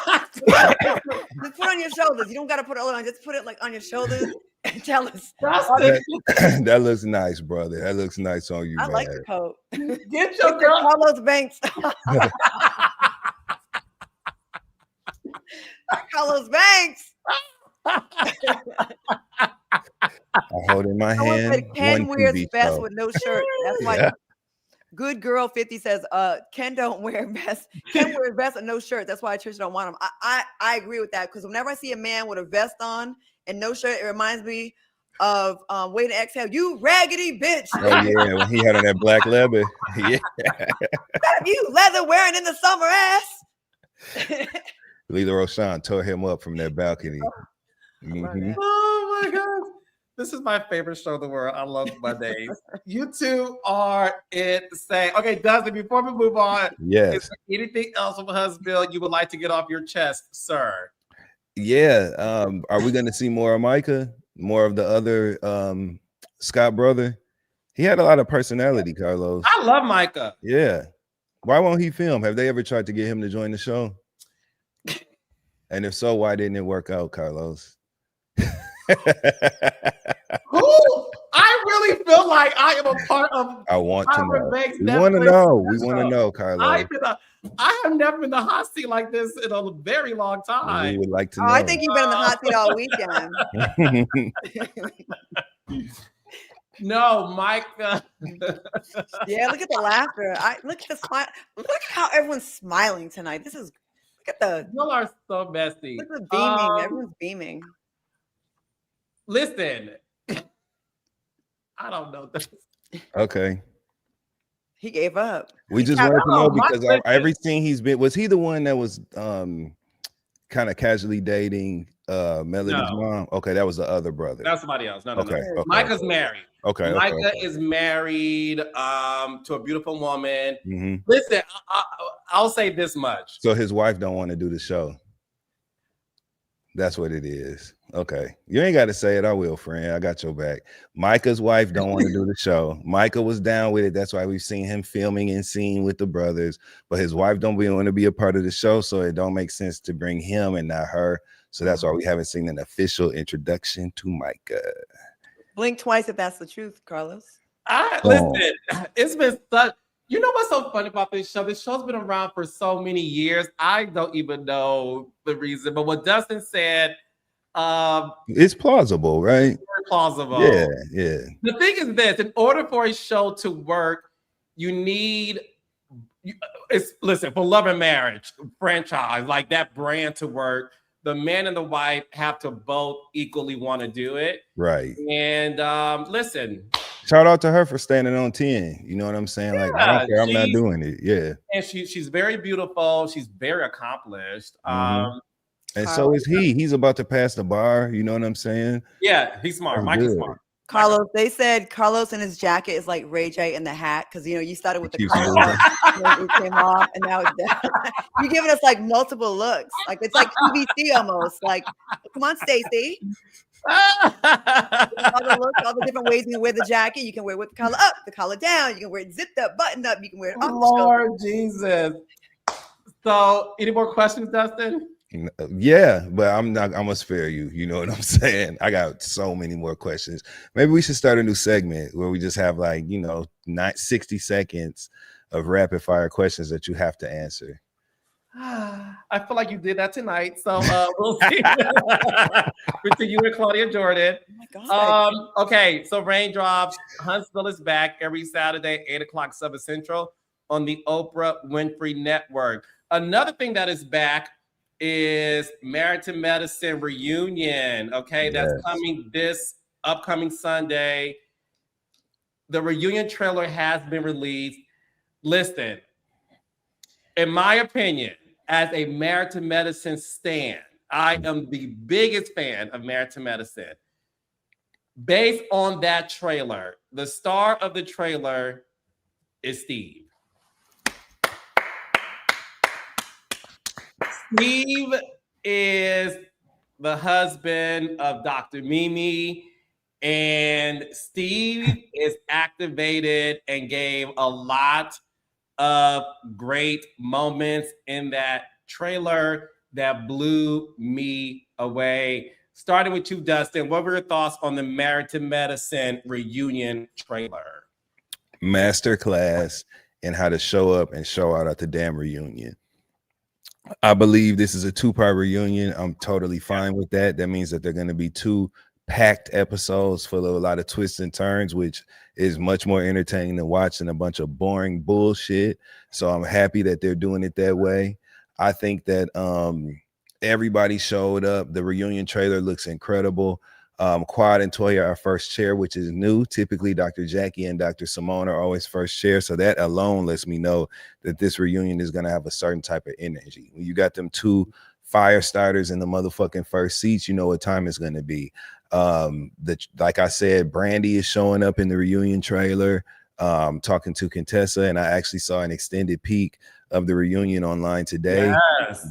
Just put it on your shoulders. You don't got to put it on. Just put it like on your shoulders and tell us. That looks nice, brother. That looks nice on you. I man. like the coat. Get your girl Carlos Banks. Carlos Banks. I hold in my hand. Ken wears best with no shirt. That's why. Good girl 50 says, Ken don't wear vest. Ken wears vest and no shirt. That's why Tricia don't want him. I agree with that, because whenever I see a man with a vest on and no shirt, it reminds me of Wait and Exhale. You raggedy bitch. Oh yeah, when he had on that black leather. Yeah. You leather wearing in the summer ass. Lila Roshan tore him up from that balcony. Oh my God. This is my favorite show in the world. I love Mondays. You two are insane. Okay, Dustin, before we move on, yes. Is there anything else from Husband you would like to get off your chest, sir? Yeah. Are we going to see more of Micah? More of the other Scott brother? He had a lot of personality, Carlos. I love Micah. Yeah. Why won't he film? Have they ever tried to get him to join the show? And if so, why didn't it work out, Carlos? Who? I really feel like I am a part of. I want to know. We want to know. We want to know, Carlos. I have never been in the hot seat like this in a very long time. We would like to know. I think you've been in the hot seat all weekend. No, Micah. Yeah, look at the laughter. Look at the smile. Look at how everyone's smiling tonight. Look at the. You are so messy. Look at the beaming. Everyone's beaming. Listen, I don't know this. Okay. He gave up. We just wanted to know, because every scene he's been, was he the one that was kind of casually dating Melody's mom? Okay, that was the other brother. That's somebody else. No. Okay. Micah's married. Okay. Micah is married to a beautiful woman. Mm-hmm. Listen, I'll say this much. So his wife don't want to do the show. That's what it is. Okay. You ain't got to say it. I will, friend. I got your back. Micah's wife don't want to do the show. Micah was down with it. That's why we've seen him filming and seeing with the brothers. But his wife don't want to be a part of the show, so it don't make sense to bring him and not her. So that's why we haven't seen an official introduction to Micah. Blink twice if that's the truth, Carlos. Listen, it's been such. You know what's so funny about this show? This show's been around for so many years. I don't even know the reason. But what Dustin said, it's plausible, right? Very plausible. Yeah, yeah. The thing is this: in order for a show to work, you need. Listen, for Love and Marriage franchise, like that brand to work, the man and the wife have to both equally want to do it. Right. And listen. Shout out to her for standing on 10. You know what I'm saying? Like, I don't care. I'm not doing it. Yeah. And she's very beautiful. She's very accomplished. Mm-hmm. And so is he. He's about to pass the bar. You know what I'm saying? Yeah, he's smart. Mike is smart. Carlos, they said Carlos in his jacket is like Ray J in the hat because you started with the Keeps collar moving. up, then it came off, and now it's down. You're giving us like multiple looks, like it's like QVC almost. Like, come on, Stacey. All the looks, all the different ways you can wear the jacket. You can wear it with the collar up, the collar down. You can wear it zipped up, buttoned up. You can wear it off the shoulder. Lord Jesus. So, any more questions, Dustin? Yeah, but I'm gonna spare you. You know what I'm saying? I got so many more questions. Maybe we should start a new segment where we just have like, 60 seconds of rapid fire questions that you have to answer. I feel like you did that tonight. So we'll see. Between you and Claudia Jordan. Oh my God. Okay, so Raindrops, Huntsville is back every Saturday, 8 o'clock 7 Central on the Oprah Winfrey Network. Another thing that is back is Married to Medicine reunion. Okay, that's coming this upcoming Sunday. The reunion trailer has been released. Listen, in my opinion, as a Married to Medicine stan, I am the biggest fan of Married to Medicine. Based on that trailer, the star of the trailer is Steve. Steve is the husband of Dr. Mimi, and Steve is activated and gave a lot of great moments in that trailer that blew me away. Starting with you, Dustin, what were your thoughts on the Married to Medicine reunion trailer? Masterclass in how to show up and show out at the damn reunion. I believe this is a 2-part reunion. I'm totally fine with that. That means that they're going to be 2 packed episodes full of a lot of twists and turns, which is much more entertaining than watching a bunch of boring bullshit. So I'm happy that they're doing it that way. I think that everybody showed up. The reunion trailer looks incredible. Quad and Toya are first chair, which is new. Typically, Dr. Jackie and Dr. Simone are always first chair. So that alone lets me know that this reunion is going to have a certain type of energy. When you got them 2 fire starters in the motherfucking first seats, you know what time it's going to be. Like I said, Brandy is showing up in the reunion trailer, talking to Contessa, and I actually saw an extended peek of the reunion online today,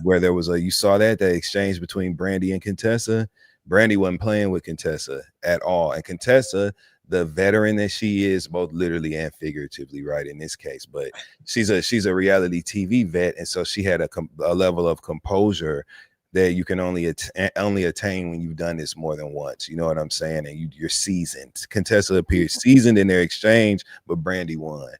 where there was you saw that exchange between Brandy and Contessa. Brandy wasn't playing with Contessa at all, and Contessa, the veteran that she is, both literally and figuratively, right, in this case, but she's a reality TV vet, and so she had a level of composure that you can only attain when you've done this more than once. You know what I'm saying? And you're seasoned. Contessa appears seasoned in their exchange, but Brandy won.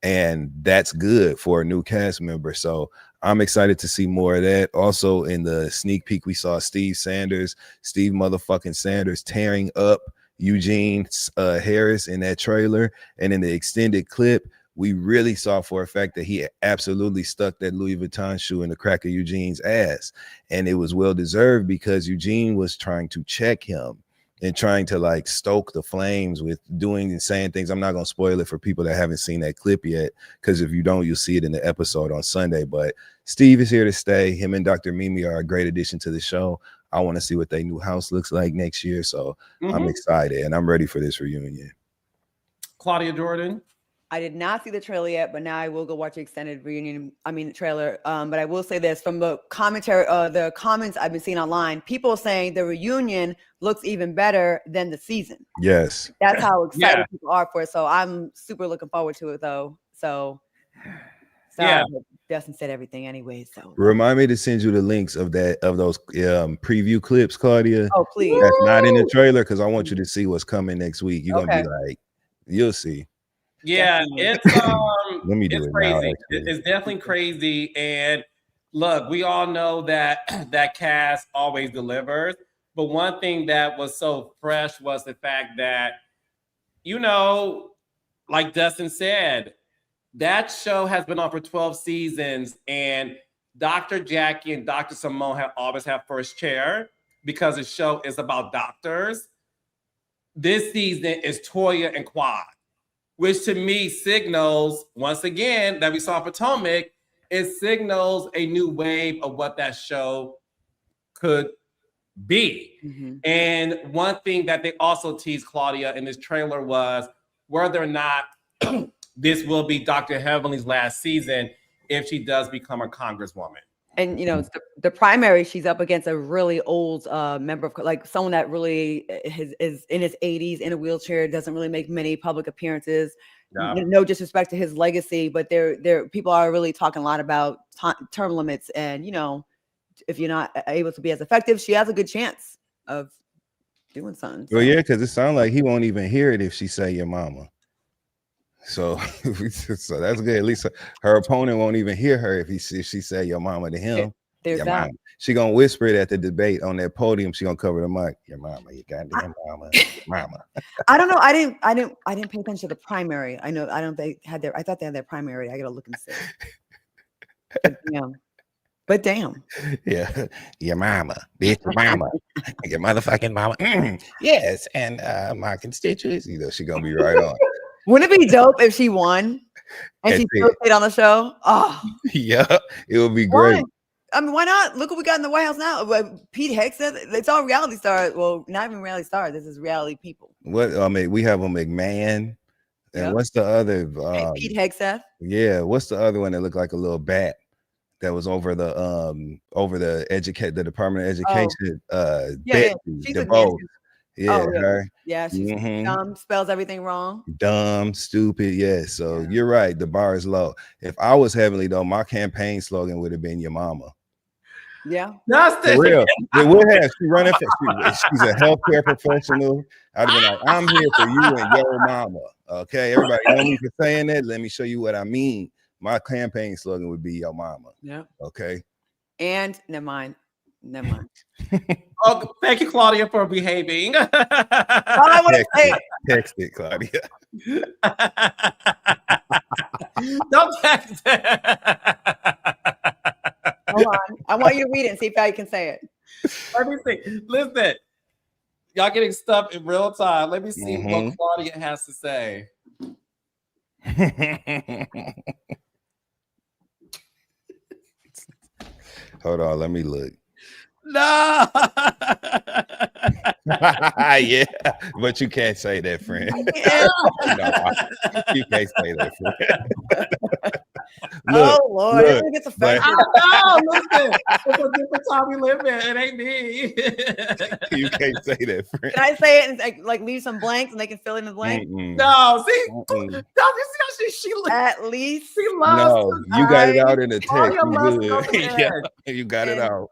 And that's good for a new cast member. So I'm excited to see more of that. Also, in the sneak peek, we saw Steve motherfucking Sanders tearing up Eugene Harris in that trailer. And in the extended clip, we really saw for a fact that he absolutely stuck that Louis Vuitton shoe in the crack of Eugene's ass. And it was well deserved because Eugene was trying to check him and trying to like stoke the flames with doing and saying things. I'm not going to spoil it for people that haven't seen that clip yet, because if you don't, you'll see it in the episode on Sunday. But Steve is here to stay. Him and Dr. Mimi are a great addition to the show. I want to see what their new house looks like next year. So I'm excited and I'm ready for this reunion. Claudia Jordan. I did not see the trailer yet, but now I will go watch the extended trailer. But I will say this, from the commentary, the comments I've been seeing online, people saying the reunion looks even better than the season. Yes. That's how excited people are for it. So I'm super looking forward to it though. So Dustin said everything anyway. So remind me to send you the links of those preview clips, Claudia. Oh, please. That's not in the trailer, because I want you to see what's coming next week. You're gonna be like, you'll see. Yeah, it's Let me do it's it crazy. now, It's definitely crazy. And look, we all know that that cast always delivers. But one thing that was so fresh was the fact that, like Dustin said, that show has been on for 12 seasons, and Dr. Jackie and Dr. Simone have always had first chair because the show is about doctors. This season is Toya and Quad, which to me signals, once again, that we saw Potomac, it signals a new wave of what that show could be. Mm-hmm. And one thing that they also teased Claudia in this trailer was whether or not this will be Dr. Heavenly's last season if she does become a congresswoman. And you know, the primary, she's up against a really old member of, like, someone that really is in his 80s in a wheelchair, doesn't really make many public appearances. Yeah. No disrespect to his legacy, but there people are really talking a lot about term limits, and you know, if you're not able to be as effective, she has a good chance of doing something. Well, yeah, because it sounds like he won't even hear it if she say your mama. So, so that's good. At least her opponent won't even hear her if she say your mama to him. There's your that. mama. She gonna whisper it at the debate on that podium. She gonna cover the mic. Your mama, your goddamn mama, your mama. I don't know. I didn't pay attention to the primary. I know. They had I thought they had their primary. I gotta look and see. But damn. Yeah, your mama, bitch, your mama, your motherfucking mama. Yes, and my constituents. You know, she gonna be right on. Wouldn't it be dope if she won and she still stayed on the show? Oh, yeah, it would be great. I mean, why not? Look what we got in the White House now. Pete Hegseth, it's all reality stars. Well, not even reality stars. This is reality people. What I mean, we have a McMahon, and what's the other? Pete Hegseth. Yeah, what's the other one that looked like a little bat that was over the the Department of Education? She's DeBose. Yeah, her. Yeah, she's dumb, spells everything wrong. Dumb, stupid. Yeah, so you're right. The bar is low. If I was Heavenly, though, my campaign slogan would have been your mama. Yeah. That's for real. It would have. She running for she's a healthcare professional. I'd have been like, I'm here for you and your mama. Okay, everybody know me for saying that. Let me show you what I mean. My campaign slogan would be your mama. Yeah. Okay. And never mind. Oh, thank you, Claudia, for behaving. I want to say text it, Claudia. Don't text it. Hold on. I want you to read it and see if I can say it. Let me see. Listen, y'all getting stuff in real time. Let me see what Claudia has to say. Hold on, let me look. No. Yeah, but you can't say that, friend. No, you can't say that, friend. Look, oh Lord, it gets offensive. I know, listen, it's a different time we live in. It ain't me. You can't say that, friend. Can I say it and like leave some blanks and they can fill in the blank? No, see, don't you see how she at least she loves. No, you got it out in the text. Good. Yeah, you got it out.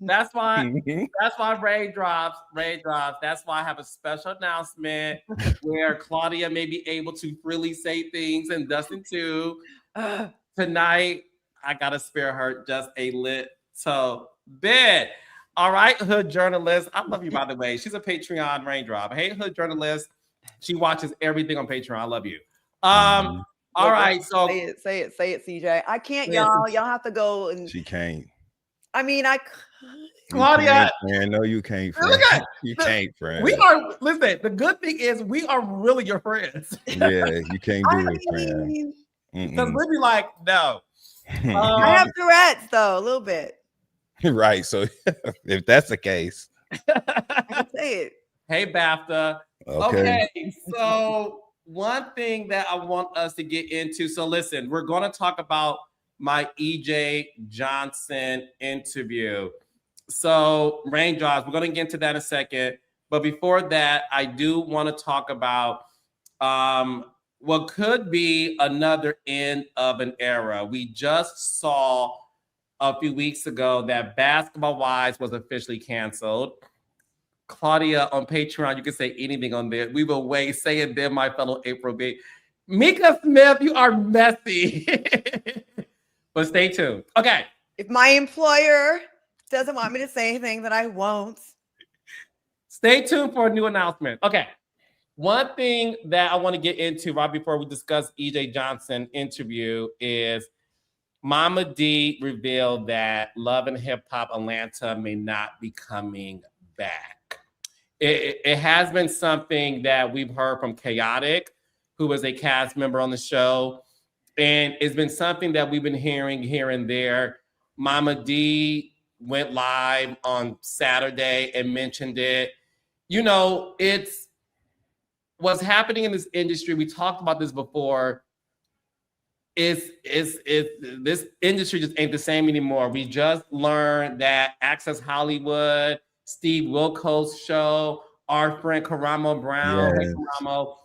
That's why. That's why raindrops. That's why I have a special announcement where Claudia may be able to freely say things, and Dustin too. Tonight, I gotta spare her just a little bit. All right, Hood Journalist. I love you, by the way. She's a Patreon raindrop. Hey, Hood Journalist. She watches everything on Patreon. I love you. All right, so say it, CJ. I can't, y'all. Y'all have to go and she can't. I mean, Claudia. No, you can't, friend. You can't, friend. We are, listen, the good thing is we are really your friends. Yeah, you can't do it, friend. Because we'd be like, no. I have Tourette's, though, a little bit. Right. So if that's the case, I can say it. Hey, BAFTA. Okay. So one thing that I want us to get into. So listen, we're going to talk about my EJ Johnson interview. So raindrops, we're going to get into that in a second. But before that, I do want to talk about what could be another end of an era. We just saw a few weeks ago that Basketball Wives was officially canceled. Claudia, on Patreon, you can say anything on there. We will wait. Say it there, my fellow April B. Mika Smith, you are messy. But stay tuned. Okay. If my employer doesn't want me to say anything, then I won't. Stay tuned for a new announcement. Okay. One thing that I want to get into right before we discuss EJ Johnson interview is Mama D revealed that Love and Hip Hop Atlanta may not be coming back. It has been something that we've heard from Chaotic, who was a cast member on the show. And it's been something that we've been hearing here and there. Mama D went live on Saturday and mentioned it. You know, it's what's happening in this industry. We talked about this before. This industry just ain't the same anymore. We just learned that Access Hollywood, Steve Wilkos' show, our friend Karamo Brown, Yes. Karamo,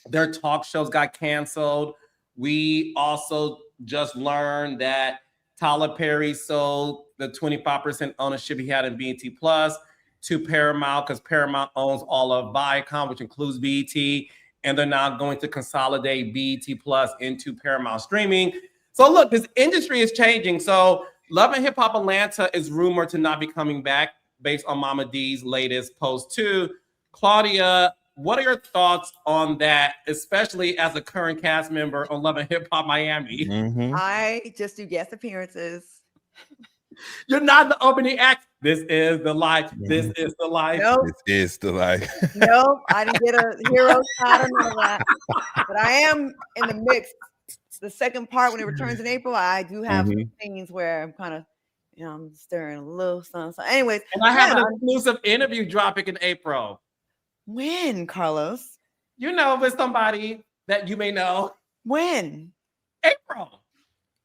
their talk shows got canceled. We also just learned that Tyler Perry sold the 25% ownership he had in BET Plus to Paramount because Paramount owns all of Viacom, which includes BET. And they're now going to consolidate BET Plus into Paramount streaming. So look, this industry is changing. So Love and Hip Hop Atlanta is rumored to not be coming back based on Mama D's latest post too. Claudia, what are your thoughts on that, especially as a current cast member on Love and Hip Hop Miami? Mhm. I just do guest appearances. You're not the opening act. This is the life. This is the life. Nope. This is the life. Nope. I didn't get a hero shot or none of that. But I am in the mix. The second part, when it returns in April, I do have some things where I'm kind of, you know, I'm stirring a little something. So anyways. And I have an exclusive interview dropping in April. When, Carlos? You know, with somebody that you may know. When? April.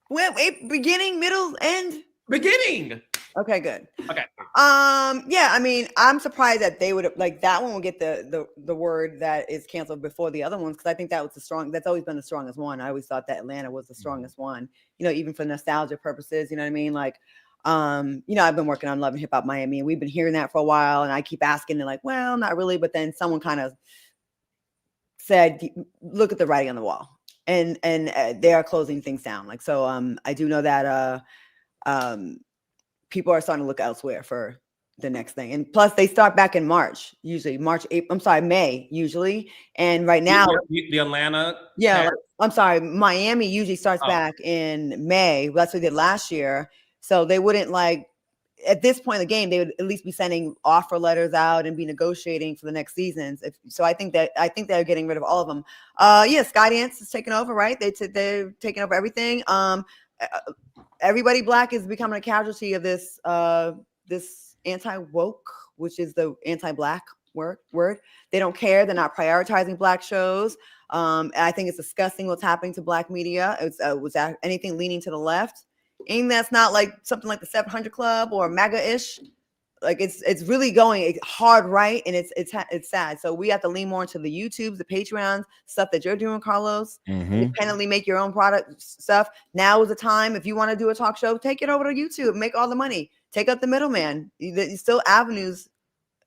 When? Beginning, middle, end? Beginning. Okay, good. Okay. Yeah, I mean, I'm surprised that they would like that one will get the word that is canceled before the other ones, because I think that was that's always been the strongest one. I always thought that Atlanta was the strongest one, you know, even for nostalgia purposes, you know what I mean? Like, you know, I've been working on Love and Hip Hop Miami, and we've been hearing that for a while, and I keep asking, and like, well, not really, but then someone kind of said, look at the writing on the wall, and they are closing things down. Like, so I do know that people are starting to look elsewhere for the next thing. And plus they start back in March, usually May usually. And right now the Atlanta. Yeah, I'm sorry. Miami usually starts back in May. That's what they did last year. So they wouldn't like, at this point in the game, they would at least be sending offer letters out and be negotiating for the next seasons. So I think they're getting rid of all of them. Yeah, Skydance is taking over, right? They're taking over everything. Everybody Black is becoming a casualty of this this anti-woke, which is the anti-Black word. They don't care. They're not prioritizing Black shows. I think it's disgusting what's happening to Black media. Was anything leaning to the left, and that's not like something like the 700 Club or MAGA-ish. Like it's really going hard right, and it's sad. So we have to lean more into the YouTubes, the Patreons, stuff that you're doing, Carlos. Independently make your own product stuff. Now is the time. If you want to do a talk show, take it over to YouTube. Make all the money. Take up the middleman. There's still avenues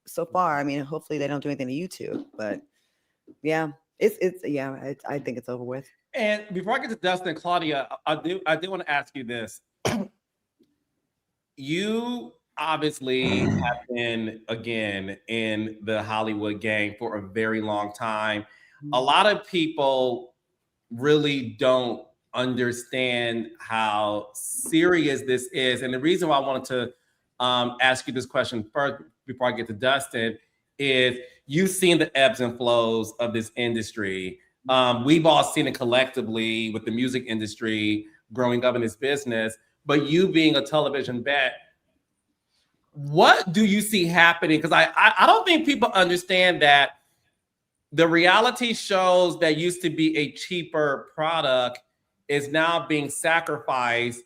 so far. I mean, hopefully they don't do anything to YouTube, but yeah, I think it's over with. And before I get to Dustin and Claudia, I do want to ask you this. You obviously have been, again, in the Hollywood game for a very long time. A lot of people really don't understand how serious this is. And the reason why I wanted to ask you this question first, before I get to Dustin, is you've seen the ebbs and flows of this industry. We've all seen it collectively with the music industry growing up in this business, but you being a television vet, what do you see happening? Because I don't think people understand that the reality shows that used to be a cheaper product is now being sacrificed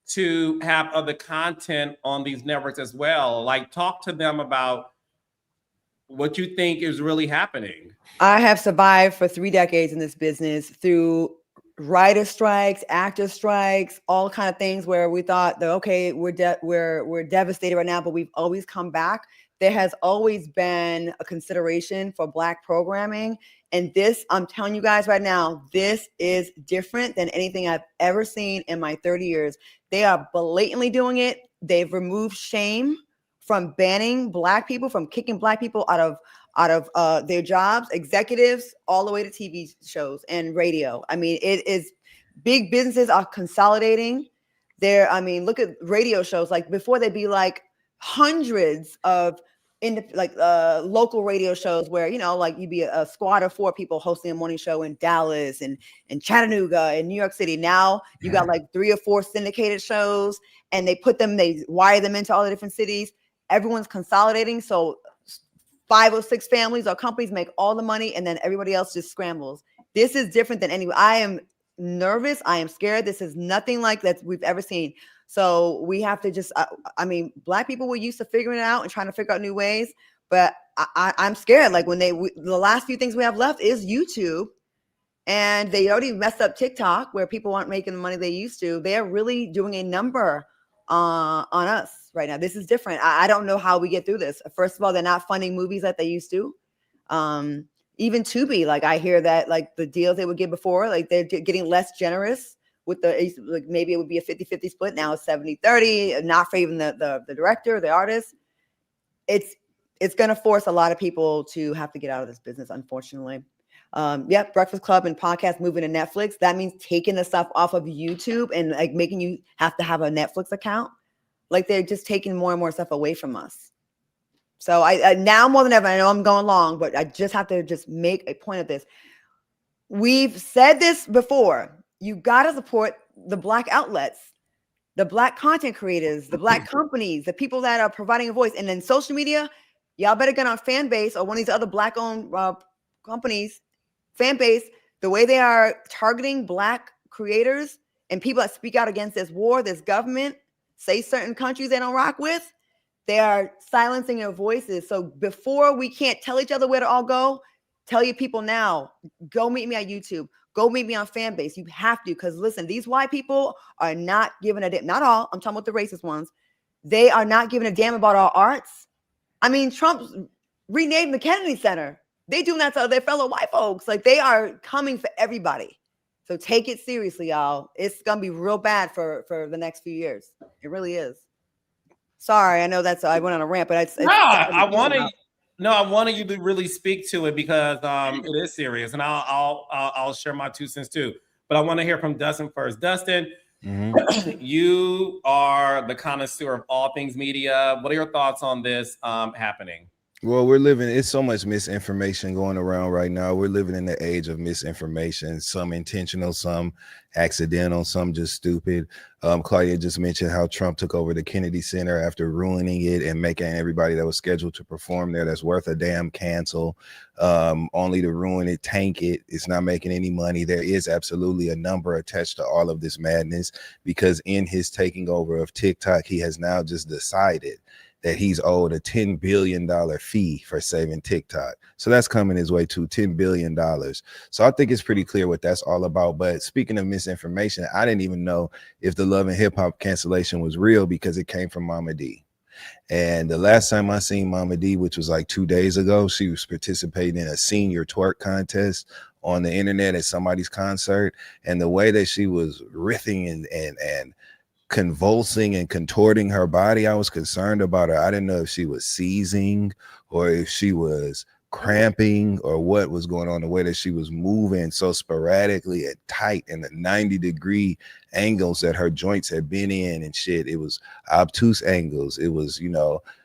to have other content on these networks as well. Like, talk to them about what you think is really happening. I have survived for 3 decades in this business through writer strikes, actor strikes, all kind of things where we thought that, okay, we're devastated right now, but we've always come back. There has always been a consideration for Black programming. And this, I'm telling you guys right now, this is different than anything I've ever seen in my 30 years. They are blatantly doing it. They've removed shame from banning Black people, from kicking Black people out of their jobs, executives, all the way to TV shows and radio. I mean, it is, big businesses are consolidating. Look at radio shows. Like before, they'd be like hundreds of in the, like local radio shows where, you know, like you'd be a squad of 4 people hosting a morning show in Dallas and Chattanooga and New York City. Now you got like 3 or 4 syndicated shows, and they wire them into all the different cities. Everyone's consolidating, so 5 or 6 families or companies make all the money, and then everybody else just scrambles. This is different than any. I am nervous. I am scared. This is nothing like that we've ever seen. So we have to just, I mean, Black people were used to figuring it out and trying to figure out new ways, but I'm scared. Like when the last few things we have left is YouTube, and they already messed up TikTok where people aren't making the money they used to. They're really doing a number on us right now. This is different. I don't know how we get through this. First of all, they're not funding movies like they used to. Even Tubi, like I hear that like the deals they would give before, like they're getting less generous with like maybe it would be a 50-50 split. Now it's 70-30, not for even the director, the artist. It's going to force a lot of people to have to get out of this business, unfortunately. Breakfast Club and podcast moving to Netflix. That means taking the stuff off of YouTube and like making you have to have a Netflix account. Like they're just taking more and more stuff away from us. So I now more than ever, I know I'm going long, but I just have to just make a point of this. We've said this before. You got to support the Black outlets, the Black content creators, the Black companies, the people that are providing a voice. And then social media, y'all better get on Fanbase or one of these other Black-owned companies. Fanbase, the way they are targeting Black creators and people that speak out against this war, this government, say certain countries they don't rock with, they are silencing their voices. So before we can't tell each other where to all go, tell your people now, go meet me on YouTube. Go meet me on Fanbase. You have to, because listen, these white people are not giving a damn. Not all. I'm talking about the racist ones. They are not giving a damn about our arts. I mean, Trump renamed the Kennedy Center. They doing that to their fellow white folks. Like they are coming for everybody. So take it seriously, y'all. It's gonna be real bad for the next few years. It really is. Sorry, I know I went on a rant, but I wanted you to really speak to it because it is serious, and I'll share my 2 cents too. But I want to hear from Dustin first. Dustin, you are the connoisseur of all things media. What are your thoughts on this happening? Well, it's so much misinformation going around right now. We're living in the age of misinformation, some intentional, some accidental, some just stupid. Claudia just mentioned how Trump took over the Kennedy Center after ruining it and making everybody that was scheduled to perform there that's worth a damn cancel, only to ruin it, tank it. It's not making any money. There is absolutely a number attached to all of this madness because in his taking over of TikTok, he has now just decided that he's owed a $10 billion fee for saving TikTok. So that's coming his way to $10 billion. So I think it's pretty clear what that's all about. But speaking of misinformation, I didn't even know if the Love and Hip Hop cancellation was real because it came from Mama D. And the last time I seen Mama D, which was like 2 days ago, she was participating in a senior twerk contest on the internet at somebody's concert. And the way that she was riffing and convulsing and contorting her body, I was concerned about her. I didn't know if she was seizing or if she was cramping or what was going on, the way that she was moving so sporadically and tight in the 90-degree angles that her joints had been in and shit. It was obtuse angles. It was,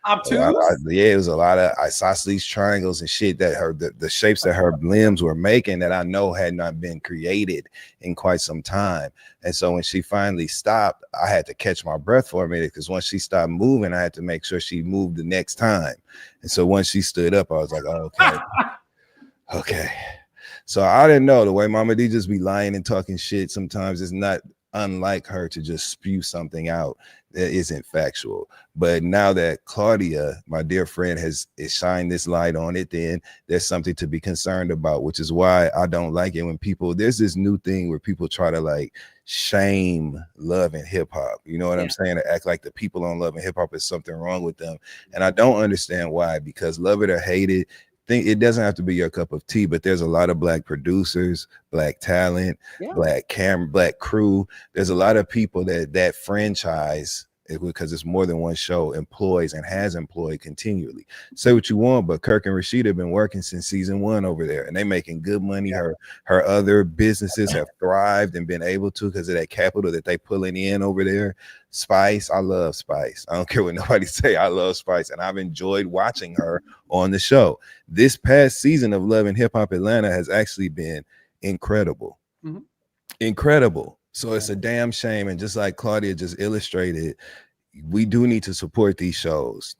obtuse. It was a lot of isosceles triangles and shit that the shapes that her limbs were making that I know had not been created in quite some time. And so when she finally stopped, I had to catch my breath for a minute because once she stopped moving, I had to make sure she moved the next time. And so once she stood up, I was like, oh, okay. Okay. So I didn't know, the way Mama D just be lying and talking shit sometimes is not unlike her to just spew something out that isn't factual. But now that Claudia, my dear friend, has shined this light on it, then there's something to be concerned about, which is why I don't like it when there's this new thing where people try to like shame Love and Hip Hop. You know what I'm saying? To act like the people on Love and Hip Hop is something wrong with them. And I don't understand why, because love it or hate it, it doesn't have to be your cup of tea, but there's a lot of Black producers, Black talent, Black camera, Black crew. There's a lot of people that franchise because it's more than one show employs and has employed continually. Say what you want, but Kirk and Rashida have been working since season 1 over there, and they making good money. Her other businesses have thrived and been able to because of that capital that they pulling in over there. Spice, I love Spice. I don't care what nobody say. I love Spice, and I've enjoyed watching her on the show. This past season of Love and Hip Hop Atlanta has actually been incredible. Incredible. So it's a damn shame. And just like Claudia just illustrated, we do need to support these shows.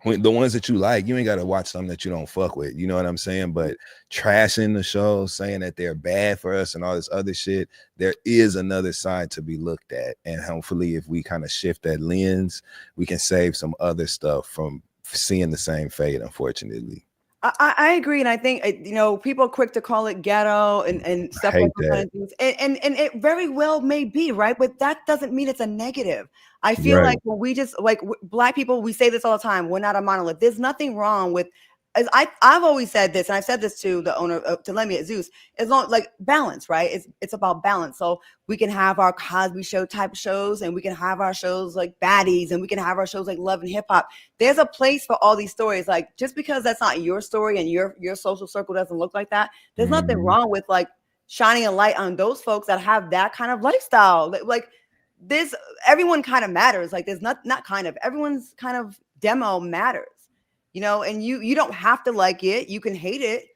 The ones that you like, you ain't got to watch something that you don't fuck with. You know what I'm saying? But trashing the shows, saying that they're bad for us and all this other shit, there is another side to be looked at. And hopefully if we kind of shift that lens, we can save some other stuff from seeing the same fate, unfortunately. I agree, and I think people are quick to call it ghetto and stuff like that, and it very well may be, right, but that doesn't mean it's a negative. I feel like when we just like Black people, we say this all the time: we're not a monolith. There's nothing wrong with. As I've always said this, and I've said this to the owner to Lemmy at Zeus. As long like balance, right? It's about balance. So we can have our Cosby Show type shows, and we can have our shows like Baddies, and we can have our shows like Love and Hip Hop. There's a place for all these stories. Like just because that's not your story and your social circle doesn't look like that, there's nothing wrong with like shining a light on those folks that have that kind of lifestyle. Like this, everyone kind of matters. Like there's not kind of everyone's kind of demo matters. And you don't have to like it. You can hate it.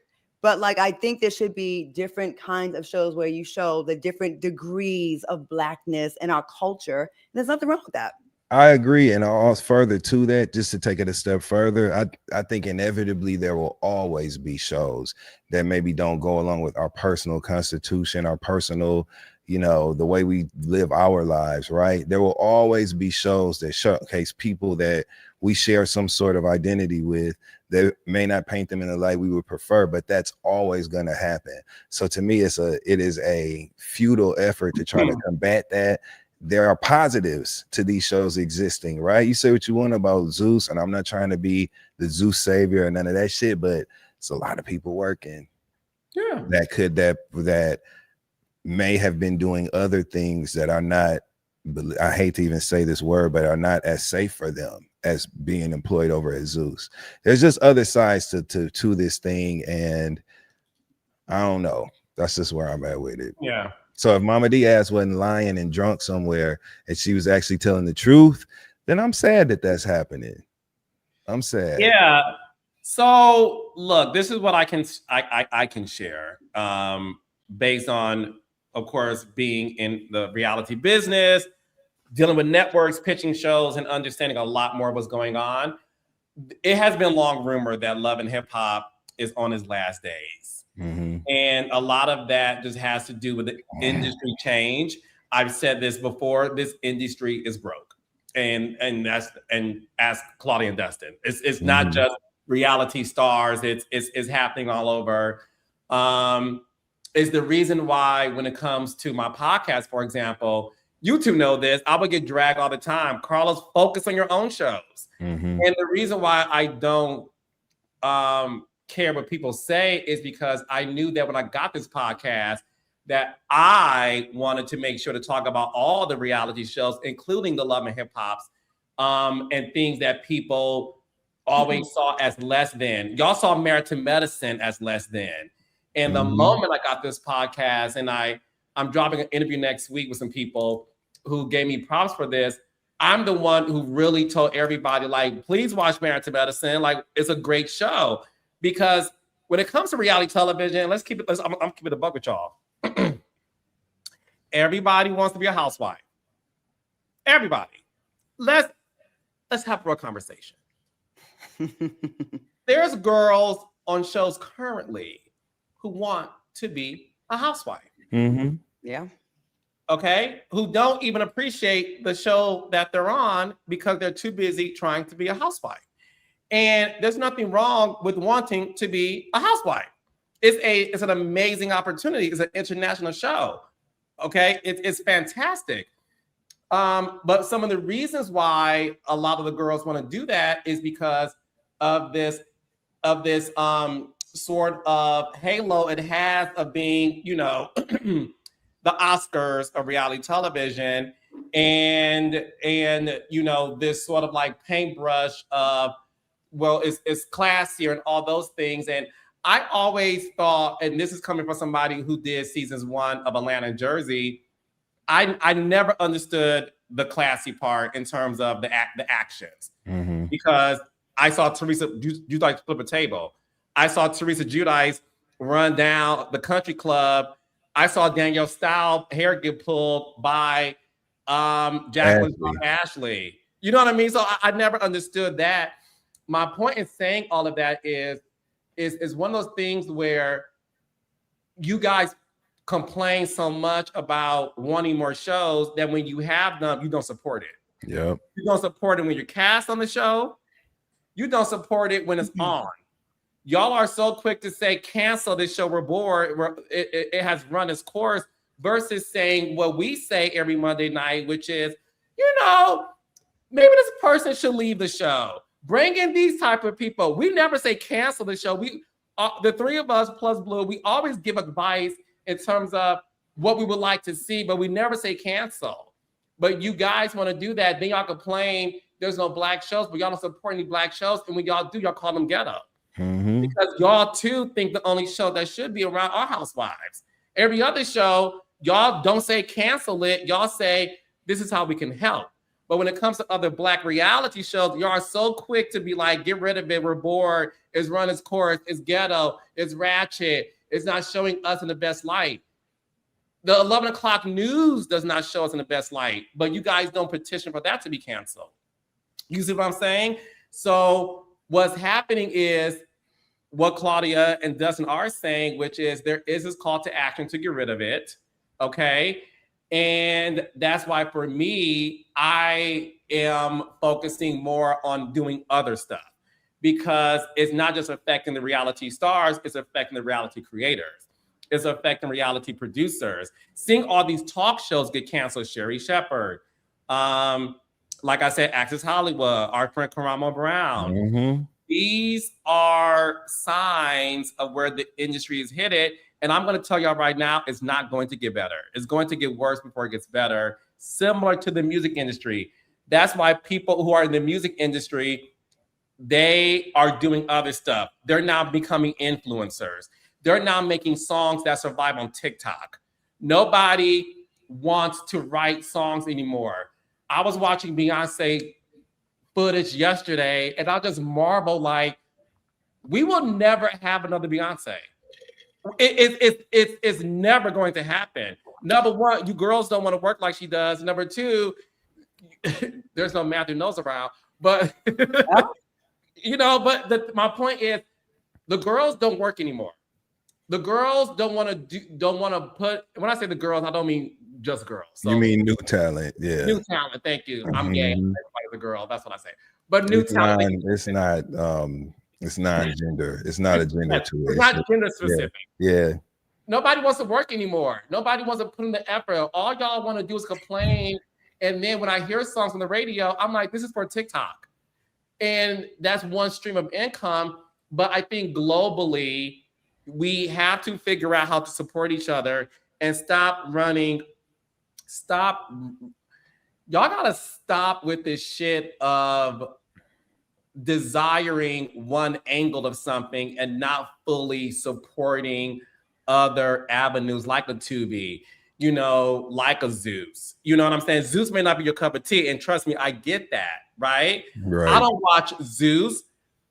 But like, I think there should be different kinds of shows where you show the different degrees of Blackness in our culture. And there's nothing wrong with that. I agree. And I'll further to that, just to take it a step further, I think inevitably there will always be shows that maybe don't go along with our personal constitution, our personal, the way we live our lives, right? There will always be shows that showcase people that we share some sort of identity with that may not paint them in the light we would prefer, but that's always going to happen. So to me, it is a futile effort to try to combat that. There are positives to these shows existing, right? You say what you want about Zeus, and I'm not trying to be the Zeus savior or none of that shit, but it's a lot of people working. Yeah. That may have been doing other things that are not, I hate to even say this word, but are not as safe for them as being employed over at Zeus. There's just other sides to this thing, and I don't know. That's just where I'm at with it. Yeah. So if Mama Diaz wasn't lying and drunk somewhere and she was actually telling the truth, then I'm sad that that's happening. I'm sad. Yeah. So look, this is what I can share based on, of course, being in the reality business, dealing with networks, pitching shows, and understanding a lot more of what's going on. It has been long rumored that Love and Hip Hop is on his last days. And a lot of that just has to do with the industry change. I've said this before, this industry is broke. And ask Claudia and Dustin. It's not just reality stars, it's happening all over. Is the reason why when it comes to my podcast, for example, you two know this, I would get dragged all the time. Carlos, focus on your own shows. And the reason why I don't care what people say is because I knew that when I got this podcast that I wanted to make sure to talk about all the reality shows, including the Love and Hip Hops, and things that people always saw as less than. Y'all saw Married to Medicine as less than. And the moment I got this podcast, and I'm dropping an interview next week with some people who gave me props for this, I'm the one who really told everybody, like, please watch Married to Medicine. Like, it's a great show. Because when it comes to reality television, I'm keeping it a buck with y'all. Everybody wants to be a housewife. Everybody. Let's have a real conversation. There's girls on shows currently who want to be a housewife. Yeah. Okay? Who don't even appreciate the show that they're on because they're too busy trying to be a housewife. And there's nothing wrong with wanting to be a housewife. It's an amazing opportunity. It's an international show. Okay, it's fantastic. But some of the reasons why a lot of the girls want to do that is because of this sort of halo it has of being, the Oscars of reality television. and you know, this sort of like paintbrush of, well, it's classier and all those things. And I always thought, and this is coming from somebody who did seasons 1 of Atlanta and Jersey, I never understood the classy part in terms of the actions, because I saw Teresa Giudice flip a table. I saw Teresa Giudice run down the country club. I saw Danielle Staub hair get pulled by Jacqueline Ashley. You know what I mean? So I never understood that. My point in saying all of that is one of those things where you guys complain so much about wanting more shows that when you have them, you don't support it. Yep. You don't support it when you're cast on the show. You don't support it when it's on. Y'all are so quick to say, cancel this show, we're bored, it has run its course, versus saying what we say every Monday night, which is, you know, maybe this person should leave the show. Bring in these type of people. We never say cancel the show. We, the three of us plus Blue, we always give advice in terms of what we would like to see, but we never say cancel. But you guys want to do that. Then y'all complain there's no black shows, but y'all don't support any black shows. And when y'all do, y'all call them ghetto. Because y'all too think the only show that should be around are Housewives. Every other show, y'all don't say cancel it. Y'all say this is how we can help. But when it comes to other black reality shows, y'all are so quick to be like, get rid of it. We're bored. It's run its course. It's ghetto. It's ratchet. It's not showing us in the best light. The 11 o'clock news does not show us in the best light, but you guys don't petition for that to be canceled. You see what I'm saying? So what's happening is what Claudia and Dustin are saying, which is there is this call to action to get rid of it, okay? And that's why for me, I am focusing more on doing other stuff, because it's not just affecting the reality stars, it's affecting the reality creators. It's affecting reality producers. Seeing all these talk shows get canceled, Sherry Shepherd, like I said, Access Hollywood, our friend Karamo Brown. These are signs of where the industry is headed. And I'm going to tell y'all right now, it's not going to get better. It's going to get worse before it gets better, similar to the music industry. That's why people who are in the music industry, they are doing other stuff. They're now becoming influencers. They're now making songs that survive on TikTok. Nobody wants to write songs anymore. I was watching Beyonce footage yesterday, and I just marvel, like, we will never have another Beyonce. It's never going to happen. Number one, you girls don't want to work like she does. Number two, there's no Matthew Knowles around. But you know, but my point is, the girls don't work anymore. The girls don't want to put. When I say the girls, I don't mean just girls. So, you mean new talent? Yeah, new talent. Thank you. I'm gay. Everybody's a girl. That's what I say. But new talent. It's non-gender. It's not a gender to it. It's not gender specific. Yeah. Nobody wants to work anymore. Nobody wants to put in the effort. All y'all want to do is complain. And then when I hear songs on the radio, I'm like, this is for TikTok. And that's one stream of income. But I think globally, we have to figure out how to support each other and y'all gotta stop with this shit of desiring one angle of something and not fully supporting other avenues like a Tubi, you know, like a Zeus. You know what I'm saying? Zeus may not be your cup of tea, and trust me, I get that, right? I don't watch Zeus,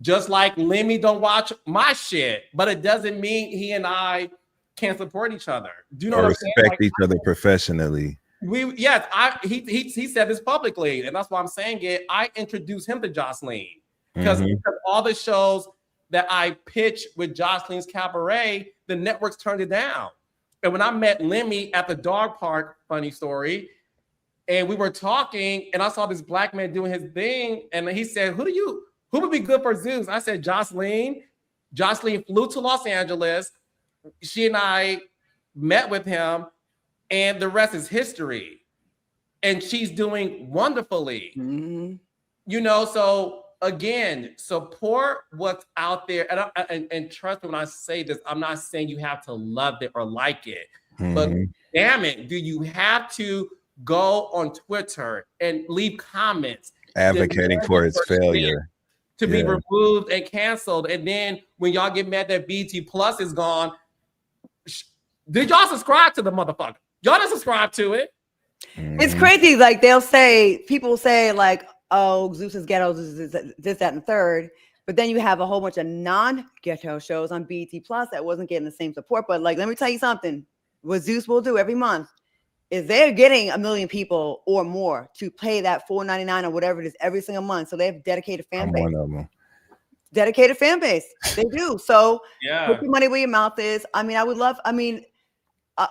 just like Lemmy don't watch my shit, but it doesn't mean he and I can't support each other. Do you know what I'm saying? Respect each other professionally. He said this publicly, and that's why I'm saying it. I introduced him to Jocelyn because all the shows that I pitched with Jocelyn's Cabaret, the networks turned it down. And when I met Lemmy at the dog park, funny story, and we were talking, and I saw this black man doing his thing, and he said, "Who would be good for Zeus?" I said, Jocelyn. Jocelyn flew to Los Angeles. She and I met with him, and the rest is history. And she's doing wonderfully. You know, so again, support what's out there. And trust me when I say this, I'm not saying you have to love it or like it. But damn it, do you have to go on Twitter and leave comments advocating for its failure to be removed and canceled. And then when y'all get mad that BT Plus is gone, did y'all subscribe to the motherfucker? Y'all didn't subscribe to it. It's crazy. Like people say like, oh, Zeus is ghetto, this, that, and the third. But then you have a whole bunch of non-ghetto shows on BET Plus that wasn't getting the same support. But like, let me tell you something. What Zeus will do every month is they're getting 1 million people or more to pay that $4.99 or whatever it is every single month. So they have dedicated fan base. One of them. Dedicated fan base. They do. So yeah, put your money where your mouth is. I mean, I would love. I mean,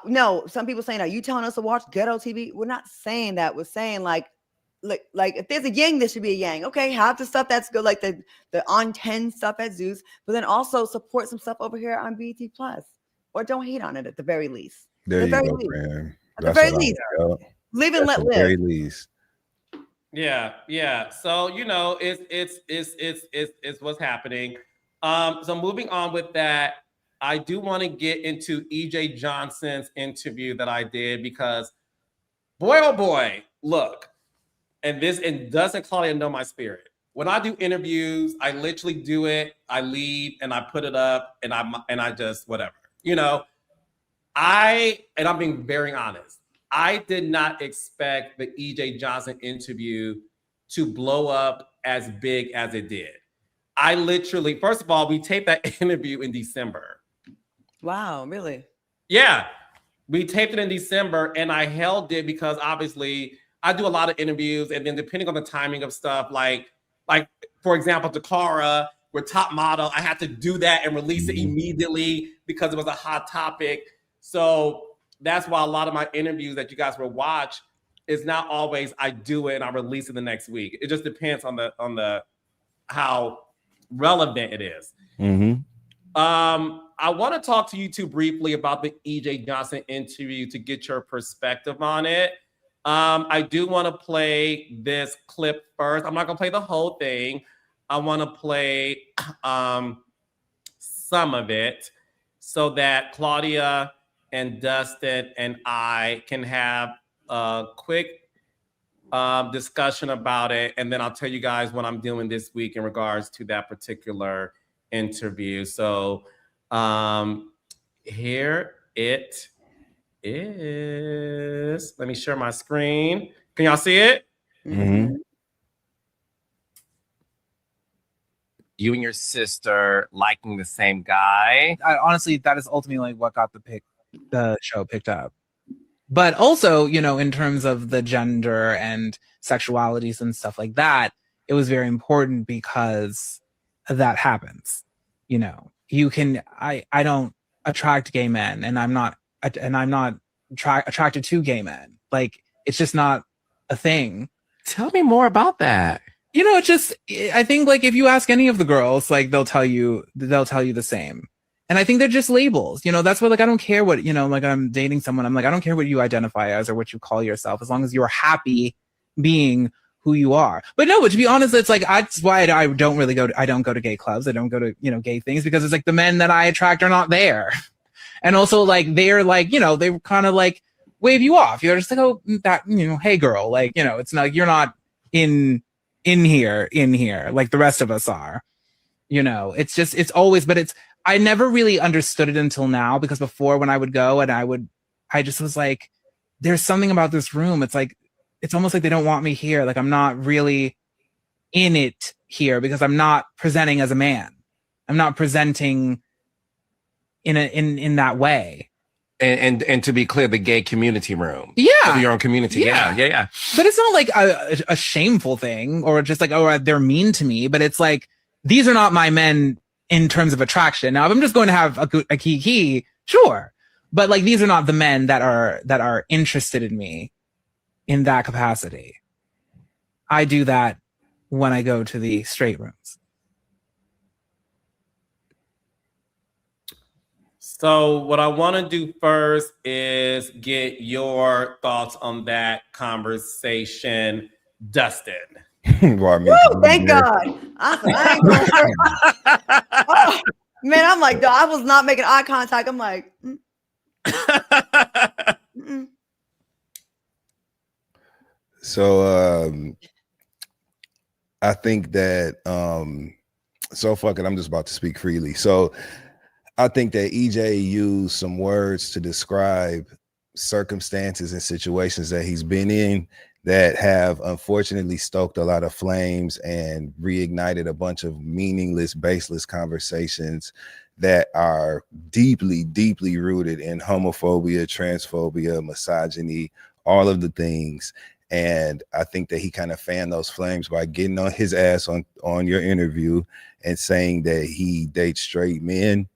no. Some people saying, "Are you telling us to watch ghetto TV?" We're not saying that. We're saying like if there's a yang, there should be a yang. Okay, have the stuff that's good, like the on 10 stuff at Zeus, but then also support some stuff over here on BET Plus, or don't hate on it at the very least. There you go, man. At the very least, live and let live. Very least. Yeah. So you know, it's what's happening. So moving on with that, I do want to get into EJ Johnson's interview that I did because, boy, oh boy, look, and doesn't Claudia know my spirit? When I do interviews, I literally do it. I leave and I put it up, and I just whatever, you know. I'm being very honest. I did not expect the EJ Johnson interview to blow up as big as it did. I literally, first of all, we taped that interview in December. Wow, really? Yeah, we taped it in December, and I held it because obviously I do a lot of interviews, and then depending on the timing of stuff, like for example, Takara with Top Model, I had to do that and release it immediately because it was a hot topic. So that's why a lot of my interviews that you guys will watch is not always I do it and I release it the next week. It just depends on the how relevant it is. Mm-hmm. I want to talk to you two briefly about the EJ Johnson interview to get your perspective on it. I do want to play this clip first. I'm not going to play the whole thing. I want to play some of it so that Claudia and Dustin and I can have a quick discussion about it. And then I'll tell you guys what I'm doing this week in regards to that particular interview. So here it is. Let me share my screen. Can y'all see it? Mm-hmm. You and your sister liking the same guy. Honestly, that is ultimately what got the show picked up. But also, you know, in terms of the gender and sexualities and stuff like that, it was very important because that happens. You know, I don't attract gay men, and I'm not attracted to gay men. Like, it's just not a thing. Tell me more about that. You know, it's just, I think like if you ask any of the girls, like they'll tell you the same. And I think they're just labels, you know, that's what, like, I don't care what, you know, like I'm dating someone. I'm like, I don't care what you identify as or what you call yourself, as long as you're happy being who you are. But no, but to be honest, it's like, that's why I don't go to gay clubs. I don't go to, you know, gay things, because it's like the men that I attract are not there. And also like, they're like, you know, they kind of like wave you off. You're just like, oh, that, you know, hey girl, like, you know, it's not, you're not in here like the rest of us are, you know. It's just, it's always, but it's, I never really understood it until now, because before when I would go and I just was like, there's something about this room. It's like, it's almost like they don't want me here. Like I'm not really in it here because I'm not presenting as a man. I'm not presenting in that way. And to be clear, the gay community room. Yeah. Your own community. Yeah. But it's not like a shameful thing or just like, oh, they're mean to me. But it's like, these are not my men in terms of attraction. Now, if I'm just going to have a kiki, sure. But like, these are not the men that are interested in me in that capacity. I do that when I go to the straight rooms. So what I want to do first is get your thoughts on that conversation, Dustin. Woo, thank God. I ain't gonna oh, man, I'm like, I was not making eye contact. I'm like, So I think that so fuck it, I'm just about to speak freely. So I think that EJ used some words to describe circumstances and situations that he's been in that have unfortunately stoked a lot of flames and reignited a bunch of meaningless, baseless conversations that are deeply, deeply rooted in homophobia, transphobia, misogyny, all of the things. And I think that he kind of fanned those flames by getting on his ass on your interview and saying that he dates straight men.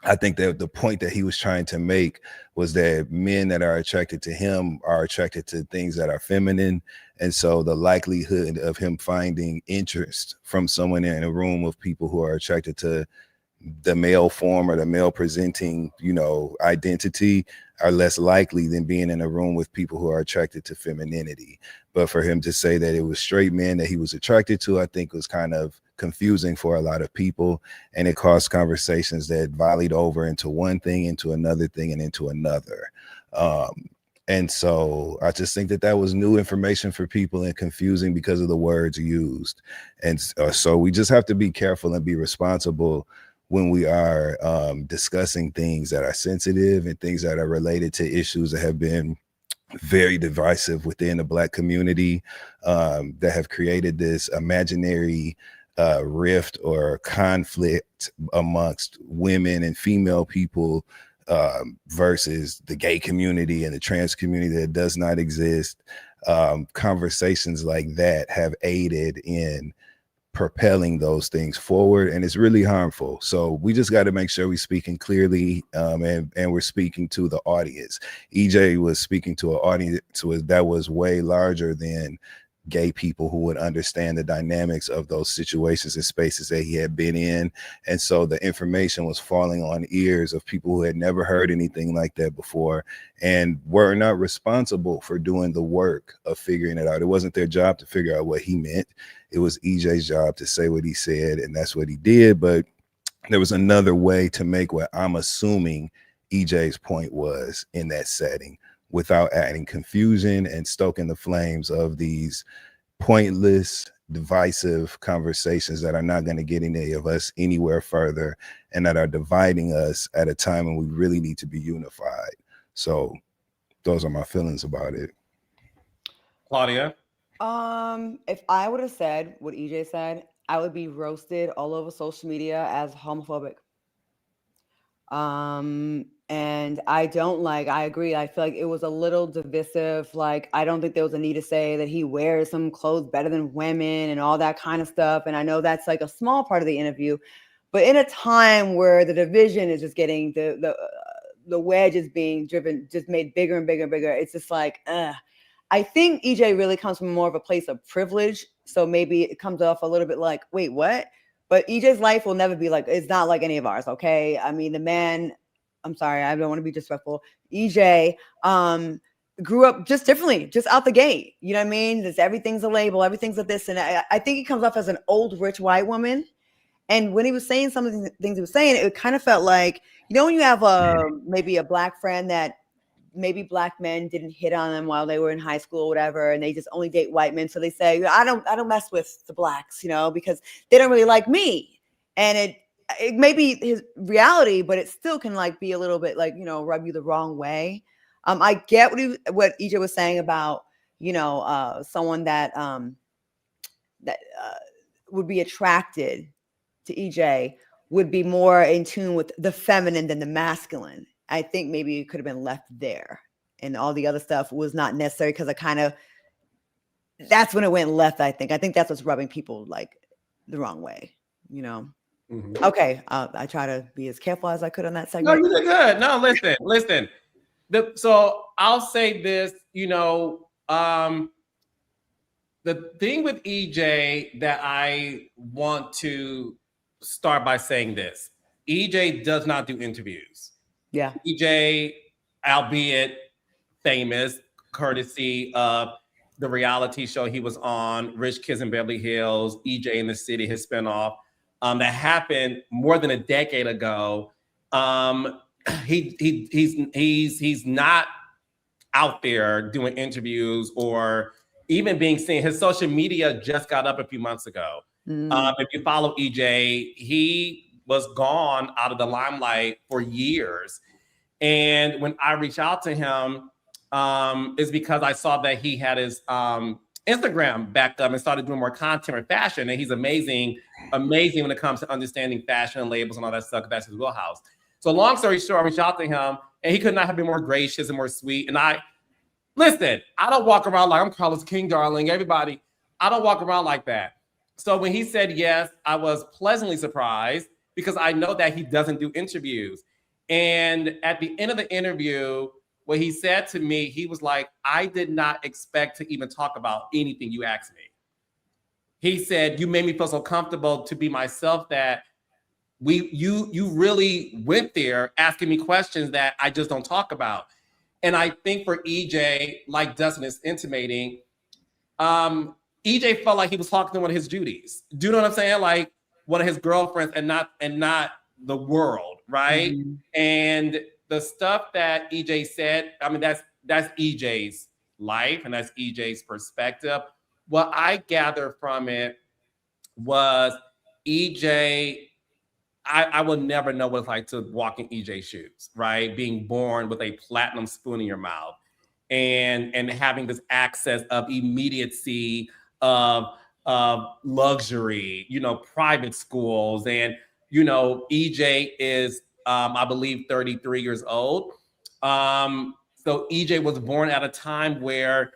I think that the point that he was trying to make was that men that are attracted to him are attracted to things that are feminine. And so the likelihood of him finding interest from someone in a room of people who are attracted to the male form or the male presenting, identity are less likely than being in a room with people who are attracted to femininity. But for him to say that it was straight men that he was attracted to, I think was kind of confusing for a lot of people. And it caused conversations that volleyed over into one thing, into another thing, and into another. And so I just think that that was new information for people and confusing because of the words used. And so we just have to be careful and be responsible when we are discussing things that are sensitive and things that are related to issues that have been very divisive within the Black community, that have created this imaginary rift or conflict amongst women and female people versus the gay community and the trans community that does not exist. Conversations like that have aided in propelling those things forward, and it's really harmful. So we just got to make sure we're speaking clearly, and we're speaking to the audience. EJ was speaking to an audience that was way larger than gay people who would understand the dynamics of those situations and spaces that he had been in. And so the information was falling on ears of people who had never heard anything like that before and were not responsible for doing the work of figuring it out. It wasn't their job to figure out what he meant. It was EJ's job to say what he said, and that's what he did. But there was another way to make what I'm assuming EJ's point was in that setting, without adding confusion and stoking the flames of these pointless, divisive conversations that are not going to get any of us anywhere further and that are dividing us at a time when we really need to be unified. So those are my feelings about it. Claudia? If I would have said what EJ said, I would be roasted all over social media as homophobic. And I agree. I feel like it was a little divisive. Like, I don't think there was a need to say that he wears some clothes better than women and all that kind of stuff. And I know that's like a small part of the interview, but in a time where the division is just getting the wedge is being driven, just made bigger and bigger and bigger. It's just like, I think EJ really comes from more of a place of privilege. So maybe it comes off a little bit like, wait, what? But EJ's life will never be like, it's not like any of ours, okay? I mean, the man, I'm sorry, I don't want to be disrespectful. EJ grew up just differently, just out the gate. You know what I mean? Everything's a label, everything's a this. And I think he comes off as an old, rich white woman. And when he was saying some of the things he was saying, it kind of felt like, when you have maybe a Black friend that maybe Black men didn't hit on them while they were in high school or whatever, and they just only date white men. So they say, I don't mess with the Blacks, because they don't really like me. And it may be his reality, but it still can be a little bit rub you the wrong way. I get what EJ was saying about, someone that would be attracted to EJ would be more in tune with the feminine than the masculine. I think maybe it could have been left there, and all the other stuff was not necessary because that's when it went left. I think that's what's rubbing people the wrong way, Mm-hmm. Okay. I try to be as careful as I could on that segment. No, you did good. No, listen. So I'll say this, the thing with EJ that I want to start by saying this, EJ does not do interviews. Yeah. EJ, albeit famous, courtesy of the reality show he was on, Rich Kids in Beverly Hills, EJ in the City, his spinoff, that happened more than a decade ago. He's not out there doing interviews or even being seen. His social media just got up a few months ago. If you follow EJ, he was gone out of the limelight for years. And when I reached out to him, it's because I saw that he had his Instagram back up and started doing more content with fashion. And he's amazing when it comes to understanding fashion and labels and all that stuff. That's his wheelhouse. So long story short, I reached out to him and he could not have been more gracious and more sweet. And listen, I don't walk around like I'm Carlos King, darling, everybody. I don't walk around like that. So when he said yes, I was pleasantly surprised because I know that he doesn't do interviews. And at the end of the interview, what he said to me, he was like, I did not expect to even talk about anything you asked me. He said, you made me feel so comfortable to be myself that you really went there asking me questions that I just don't talk about. And I think for EJ, like Dustin is intimating, EJ felt like he was talking to one of his Judies. Do you know what I'm saying? Like one of his girlfriends and not the world, right? Mm-hmm. And the stuff that EJ said, I mean, that's EJ's life and that's EJ's perspective. What I gathered from it was EJ, I will never know what it's like to walk in EJ's shoes, right? Being born with a platinum spoon in your mouth and having this access of immediacy of luxury, private schools. And, EJ is, I believe, 33 years old. So EJ was born at a time where,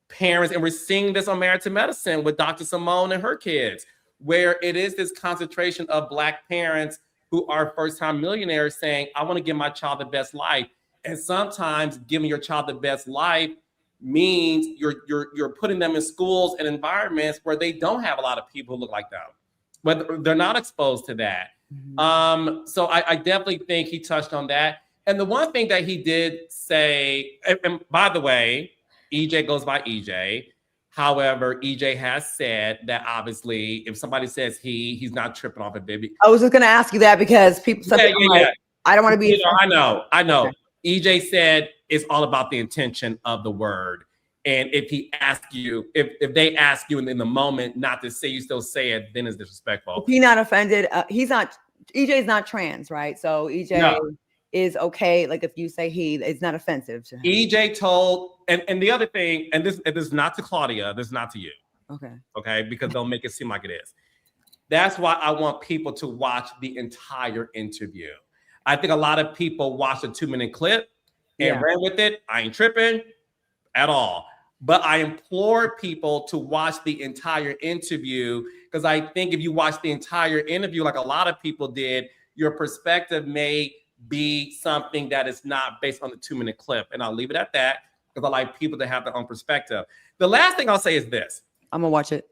parents, and we're seeing this on Married to Medicine with Dr. Simone and her kids, where it is this concentration of Black parents who are first-time millionaires saying, I want to give my child the best life. And sometimes giving your child the best life means you're putting them in schools and environments where they don't have a lot of people who look like them, but they're not exposed to that. Mm-hmm. So I definitely think he touched on that. And the one thing that he did say, and by the way, EJ goes by EJ. However, EJ has said that obviously if somebody says he's not tripping off a baby. I was just going to ask you that because people, like, I don't want to be. I know. Okay. EJ said it's all about the intention of the word. And if he asks you, if they ask you in the moment not to say, you still say it, then it's disrespectful. If he's not offended. EJ's not trans, right? So EJ is okay. Like if you say it's not offensive to him. EJ told, and the other thing, and this is not to Claudia, this is not to you. Okay, because they'll make it seem like it is. That's why I want people to watch the entire interview. I think a lot of people watch a 2-minute clip and ran with it. I ain't tripping at all. But I implore people to watch the entire interview because I think if you watch the entire interview, like a lot of people did, your perspective may be something that is not based on the 2-minute clip. And I'll leave it at that because I like people to have their own perspective. The last thing I'll say is this. I'm going to watch it.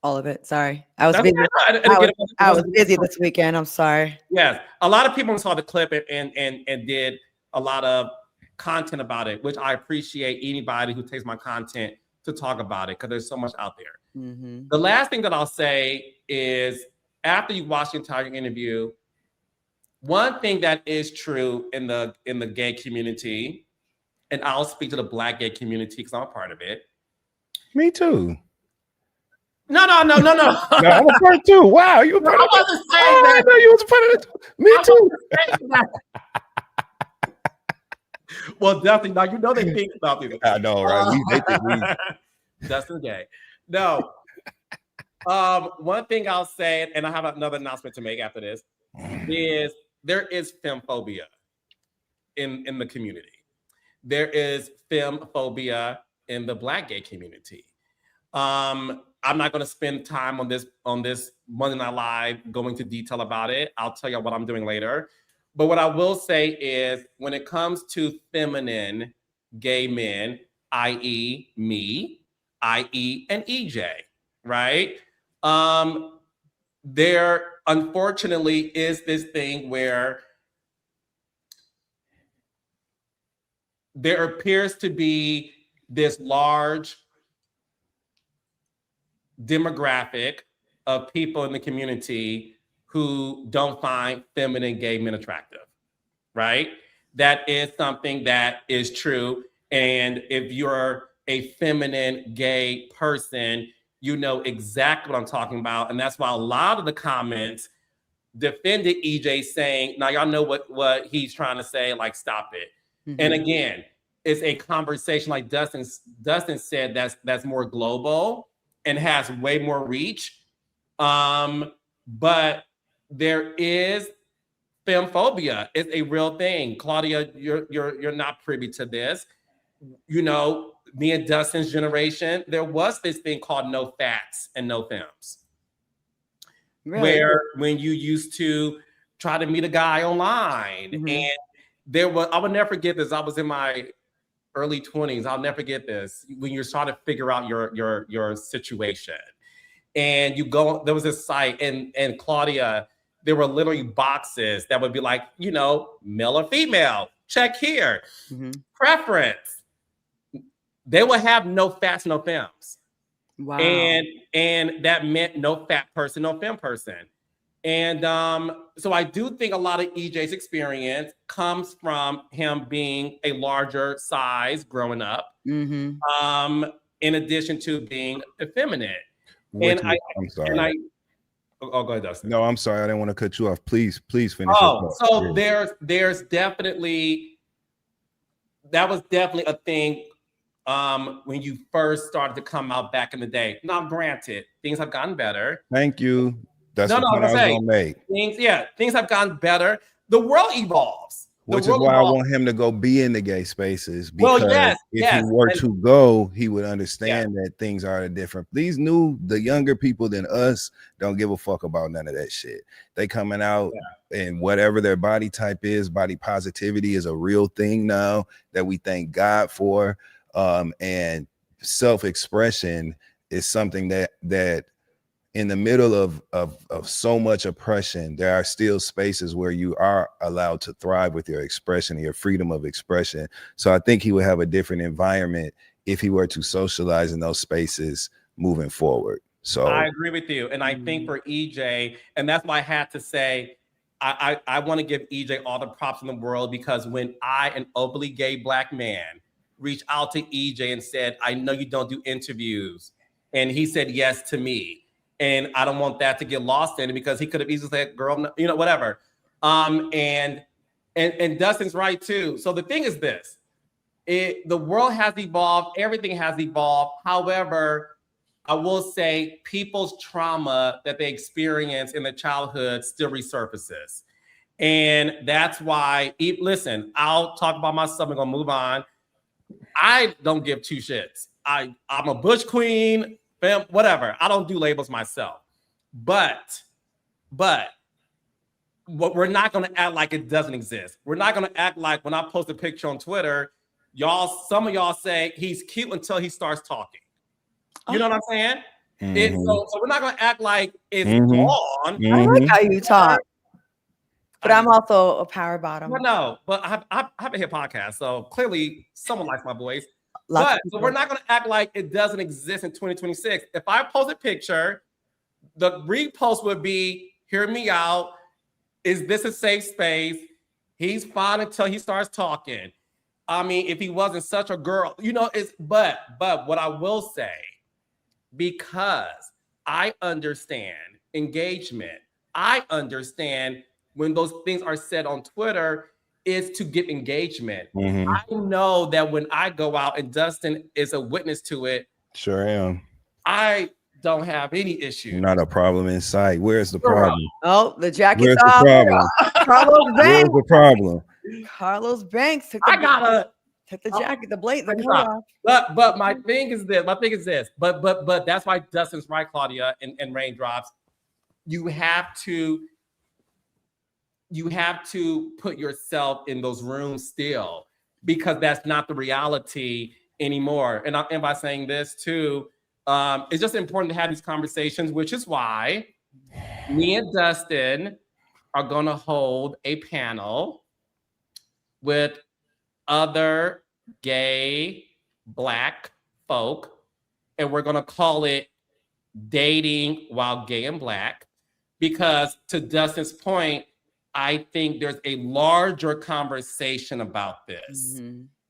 All of it. Sorry. I was busy. I was busy this weekend. I'm sorry. Yes. A lot of people saw the clip and did a lot of content about it, which I appreciate anybody who takes my content to talk about it because there's so much out there. Mm-hmm. The last thing that I'll say is after you watch the entire interview, one thing that is true in the gay community, and I'll speak to the Black gay community because I'm a part of it. Me too. No. No, I'm a part too. Wow, you. No, I wasn't saying that. No, you was a part of it. Me too. Well, definitely. Now they think about me. I know, right? They think we. Dustin gay. No. One thing I'll say, and I have another announcement to make after this, is there is femphobia in the community. There is femphobia in the Black gay community. I'm not going to spend time on this Monday Night Live going into detail about it. I'll tell you what I'm doing later. But what I will say is when it comes to feminine gay men, i.e. me, i.e. and EJ, right? There unfortunately is this thing where there appears to be this large demographic of people in the community who don't find feminine gay men attractive, right? That is something that is true. And if you're a feminine gay person, you know exactly what I'm talking about. And that's why a lot of the comments defended EJ, saying, now y'all know what he's trying to say, like, stop it. Mhm. And again, it's a conversation, like Dustin said, that's more global and has way more reach. But there is femphobia. It's a real thing. Claudia, you're not privy to this. You know, me and Dustin's generation, there was this thing called no fats and no femmes. Really? Where when you used to try to meet a guy online, and there was, I will never forget this. I was in my early 20s. I'll never forget this. When you're trying to figure out your situation, and you go, there was this site, and Claudia, there were literally boxes that would be like, you know, male or female, check here, preference. They would have no fats, no femmes. Wow. And that meant no fat person, no femme person. And so I do think a lot of EJ's experience comes from him being a larger size growing up, in addition to being effeminate. I'm sorry. Oh, go ahead, Dustin. No, I'm sorry. I didn't want to cut you off. Please finish. Oh, so there's definitely, that was definitely a thing when you first started to come out back in the day. Now, granted, things have gotten better. Thank you. That's the point I was going to make. Things have gotten better. The world evolves. Which is why I want him to go be in the gay spaces, because if he were to go, he would understand that things are different. The younger people than us don't give a fuck about none of that shit. They coming out and whatever their body type is, body positivity is a real thing now that we thank God for. And self-expression is something that in the middle of so much oppression, there are still spaces where you are allowed to thrive with your expression, your freedom of expression. So I think he would have a different environment if he were to socialize in those spaces moving forward. So I agree with you. And I think for EJ, and that's why I had to say, I want to give EJ all the props in the world, because when I, an openly gay Black man, reached out to EJ and said, I know you don't do interviews, and he said yes to me. And I don't want that to get lost in it, because he could have easily said, girl, you know, whatever. And Dustin's right too. So the thing is this, the world has evolved, everything has evolved. However, I will say people's trauma that they experience in their childhood still resurfaces. And that's why, listen, I'll talk about myself and gonna move on. I don't give two shits. I'm a butch queen, whatever. I don't do labels myself. But what we're not going to act like it doesn't exist. We're not going to act like when I post a picture on Twitter, some of y'all say he's cute until he starts talking. You know what I'm saying? So we're not going to act like it's gone. I like how you talk. But I'm also a power bottom. No, but I have a hip podcast, so clearly someone likes my voice. So we're not going to act like it doesn't exist in 2026. If I post a picture, the repost would be, hear me out. Is this a safe space? He's fine until he starts talking. I mean, if he wasn't such a girl, you know, but what I will say, because I understand engagement, I understand when those things are said on Twitter is to get engagement. I know that when I go out, and Dustin is a witness to it. Sure am. I don't have any issue. Not a problem in sight. Where's the problem? Oh, the jacket's Where's off. the problem? Carlos Banks. Where's the problem? Carlos Banks took the jacket, the blade, the coat off. But my thing is this. But that's why Dustin's right, Claudia, and Raindrops. You have to put yourself in those rooms still, because that's not the reality anymore. And by saying this too, it's just important to have these conversations, which is why me and Dustin are going to hold a panel with other gay Black folk, and we're going to call it Dating While Gay and Black, because to Dustin's point, I think there's a larger conversation about this.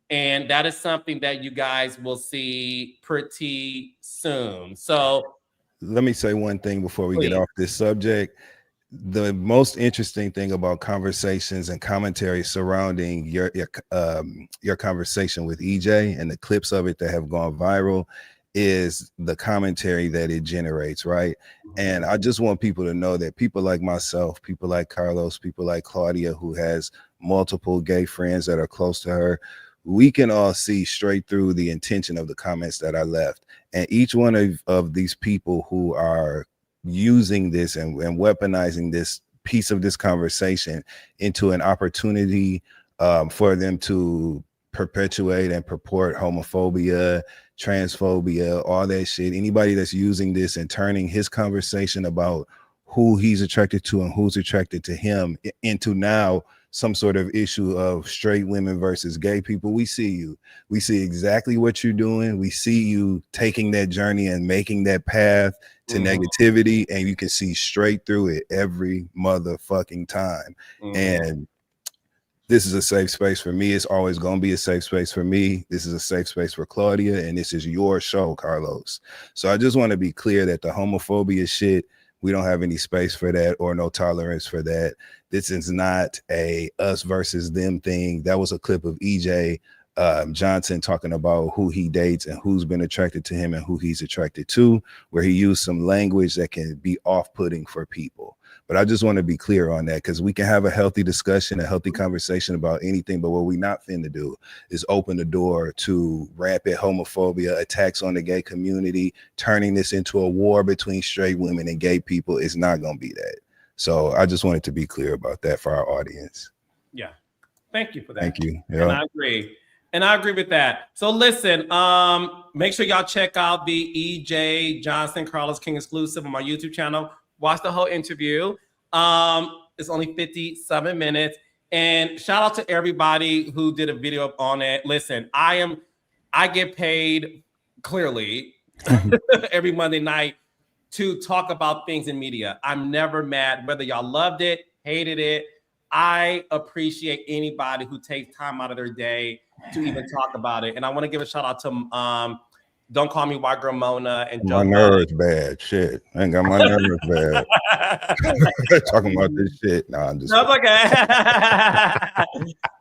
And that is something that you guys will see pretty soon. So let me say one thing before we please. get off this subject. The most interesting thing about conversations and commentary surrounding your conversation with EJ and the clips of it that have gone viral is the commentary that it generates, right? And I just want people to know that people like myself, people like Carlos, people like Claudia, who has multiple gay friends that are close to her, we can all see straight through the intention of the comments that I left. And each one of these people who are using this and weaponizing this piece of this conversation into an opportunity for them to perpetuate and purport homophobia, transphobia, all that shit. Anybody that's using this and turning his conversation about who he's attracted to and who's attracted to him into now some sort of issue of straight women versus gay people, we see you. We see exactly what you're doing. We see you taking that journey and making that path to negativity, and you can see straight through it every motherfucking time. And this is a safe space for me. It's always going to be a safe space for me. This is a safe space for Claudia, and this is your show, Carlos. So I just want to be clear that the homophobia shit, we don't have any space for that or no tolerance for that. This is not a us versus them thing. That was a clip of EJ Johnson talking about who he dates and who's been attracted to him and who he's attracted to, where he used some language that can be off-putting for people. But I just want to be clear on that, because we can have a healthy discussion, a healthy conversation about anything. But what we're not finna do is open the door to rampant homophobia, attacks on the gay community. Turning this into a war between straight women and gay people is not going to be that. So I just wanted to be clear about that for our audience. Yeah. Thank you for that. Thank you. Yeah. And I agree. And I agree with that. So listen, make sure y'all check out the EJ Johnson Carlos King exclusive on my YouTube channel. Watch the whole interview. It's only 57 minutes. And shout out to everybody who did a video on it. Listen, I get paid clearly every Monday night to talk about things in media. I'm never mad, whether y'all loved it, hated it. I appreciate anybody who takes time out of their day to even talk about it. And I want to give a shout out to Don't Call Me White Girl Mona and my nerves bad. Shit. I ain't got my nerves bad. Talking about this shit. Nah, I'm just okay.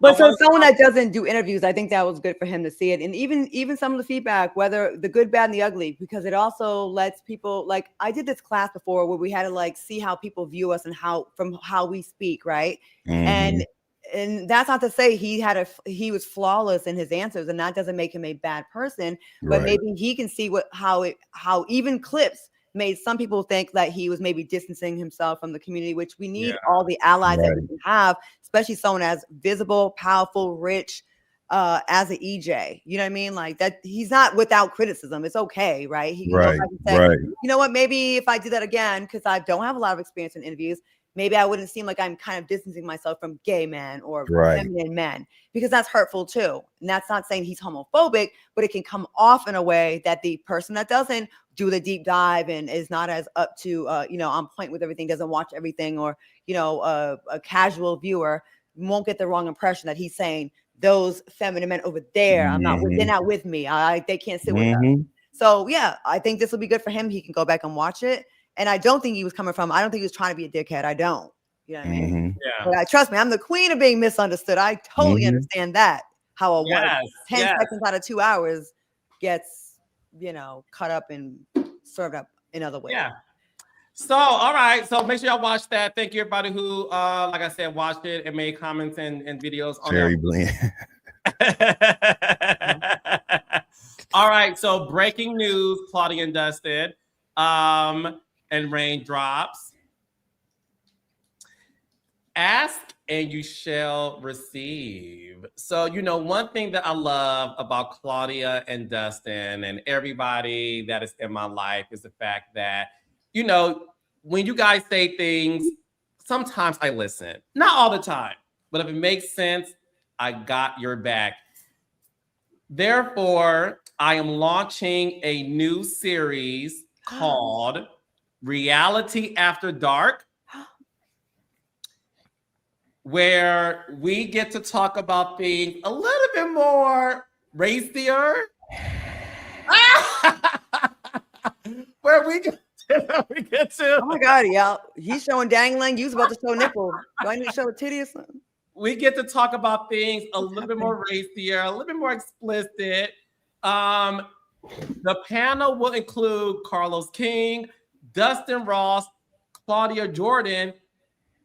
But so someone that doesn't do interviews, I think that was good for him to see it. And even some of the feedback, whether the good, bad, and the ugly, because it also lets people, like, I did this class before where we had to like see how people view us and from how we speak, right? And that's not to say he was flawless in his answers, and that doesn't make him a bad person. But maybe he can see how even clips made some people think that he was maybe distancing himself from the community, which we need all the allies that we can have, especially someone as visible, powerful, rich as an EJ. You know what I mean? Like that, he's not without criticism. It's okay, right? He can go back and say, you know what, maybe if I did that again, because I don't have a lot of experience in interviews, maybe I wouldn't seem like I'm kind of distancing myself from gay men or feminine men, because that's hurtful too. And that's not saying he's homophobic, but it can come off in a way that the person that doesn't do the deep dive and is not as up to, on point with everything, doesn't watch everything, or, a casual viewer won't get the wrong impression that he's saying those feminine men over there, they're not with me. They can't sit with us. So yeah, I think this will be good for him. He can go back and watch it. And I don't think he was I don't think he was trying to be a dickhead. I don't. You know what I mean? Yeah. But trust me, I'm the queen of being misunderstood. I totally understand that. How a 10 seconds out of 2 hours gets, cut up and served up in other ways. Yeah. So, all right. So make sure y'all watch that. Thank you, everybody who, like I said, watched it and made comments and videos on Cherry Blend. All right. So breaking news, Claudia and Dustin. And raindrops. Ask and you shall receive. So, one thing that I love about Claudia and Dustin and everybody that is in my life is the fact that, when you guys say things, sometimes I listen. Not all the time, but if it makes sense, I got your back. Therefore, I am launching a new series called Reality After Dark. where we get to talk about things a little bit more racier. Where we get to. Oh my God, y'all. He's showing dangling. You was about to show nipple. Do I need to show a titty or something? We get to talk about things a little bit more racier, a little bit more explicit. The panel will include Carlos King, Dustin Ross, Claudia Jordan,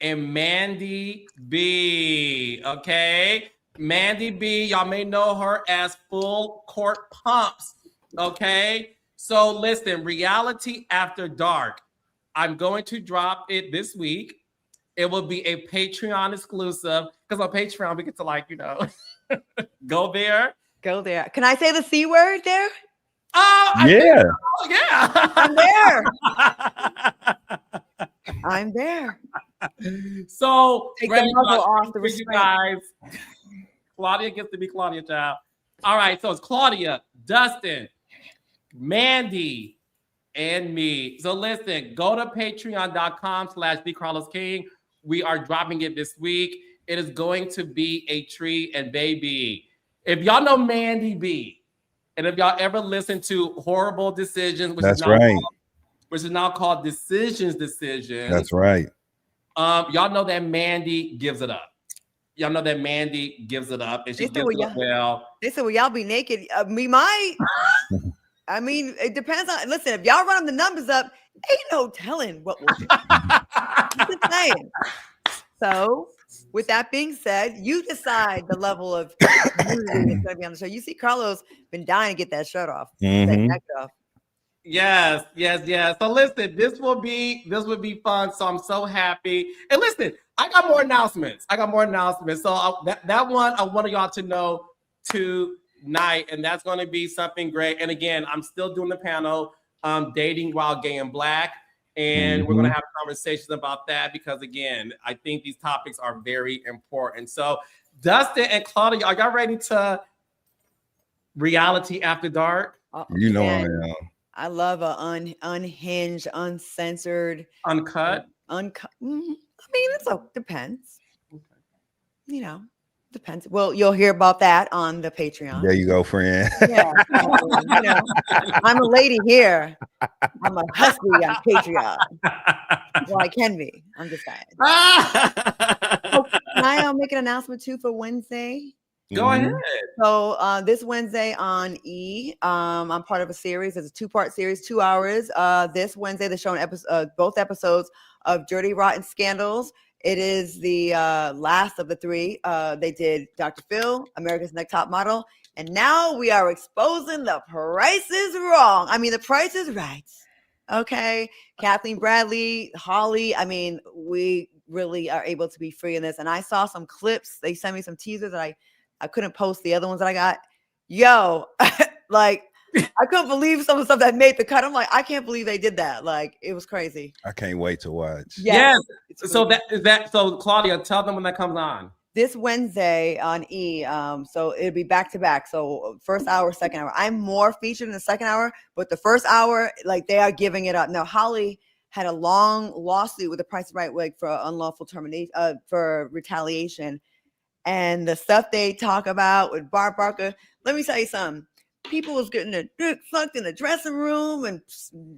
and Mandy B. Okay, Mandy B. Y'all may know her as Full Court Pumps. Okay, so listen, Reality After Dark. I'm going to drop it this week. It will be a Patreon exclusive because on Patreon we get to go there. Go there. Can I say the C word there? Oh, Yeah. I'm there. I'm there. So Take the muzzle off the you restraint. guys. Claudia gets to be Claudia, child. All right, so it's Claudia, Dustin, Mandy, and me. So listen, go to patreon.com/TheCarlosKing. We are dropping it this week. It is going to be a treat, and baby, if y'all know Mandy B, and if y'all ever listen to Horrible Decisions, which is now called Decisions. That's right. Y'all know that Mandy gives it up. Y'all know that Mandy gives it up, and she gives it up well. They said, well, y'all be naked. We might. I mean, it depends on. Listen, if y'all run the numbers up, ain't no telling what we'll do. Just saying. So, with that being said, you decide the level of nudity that's going to be on the show. You see, Carlos been dying to get that shirt off. That jacket off. Yes. So listen, this will be fun. So I'm so happy. And listen, I got more announcements. So that one I want y'all to know tonight, and that's going to be something great. And again, I'm still doing the panel, dating while gay and black, and we're going to have conversations about that because again, I think these topics are very important. So Dustin and Claudia, are y'all ready to Reality After Dark? You know I am. I love a unhinged, uncensored, uncut. I mean, it's depends. Okay. Depends. Well, you'll hear about that on the Patreon. There you go, friend. Yeah, I'm a lady here. I'm a husky on Patreon. Well, I can be. I'm just saying. Can I make an announcement too for Wednesday? Go ahead. So this Wednesday on E, I'm part of a series. It's a 2-part series, 2 hours. This Wednesday, they're showing both episodes of Dirty Rotten Scandals. It is the last of the 3. They did Dr. Phil, America's Next Top Model, and now we are exposing The Price is Wrong. I mean, The Price is Right. Okay, Kathleen Bradley, Holly. I mean, we really are able to be free in this. And I saw some clips. They sent me some teasers that I couldn't post the other ones that I got. Yo, like I couldn't believe some of the stuff that made the cut. I'm like, I can't believe they did that. Like it was crazy. I can't wait to watch. Yes. So so Claudia, tell them when that comes on. This Wednesday on E. So it'll be back to back. So first hour, second hour. I'm more featured in the second hour, but the first hour, like they are giving it up. Now Holly had a long lawsuit with The Price is Right wig for unlawful termination, for retaliation. And the stuff they talk about with Barb Barker, let me tell you something. People was getting their dick sucked in the dressing room and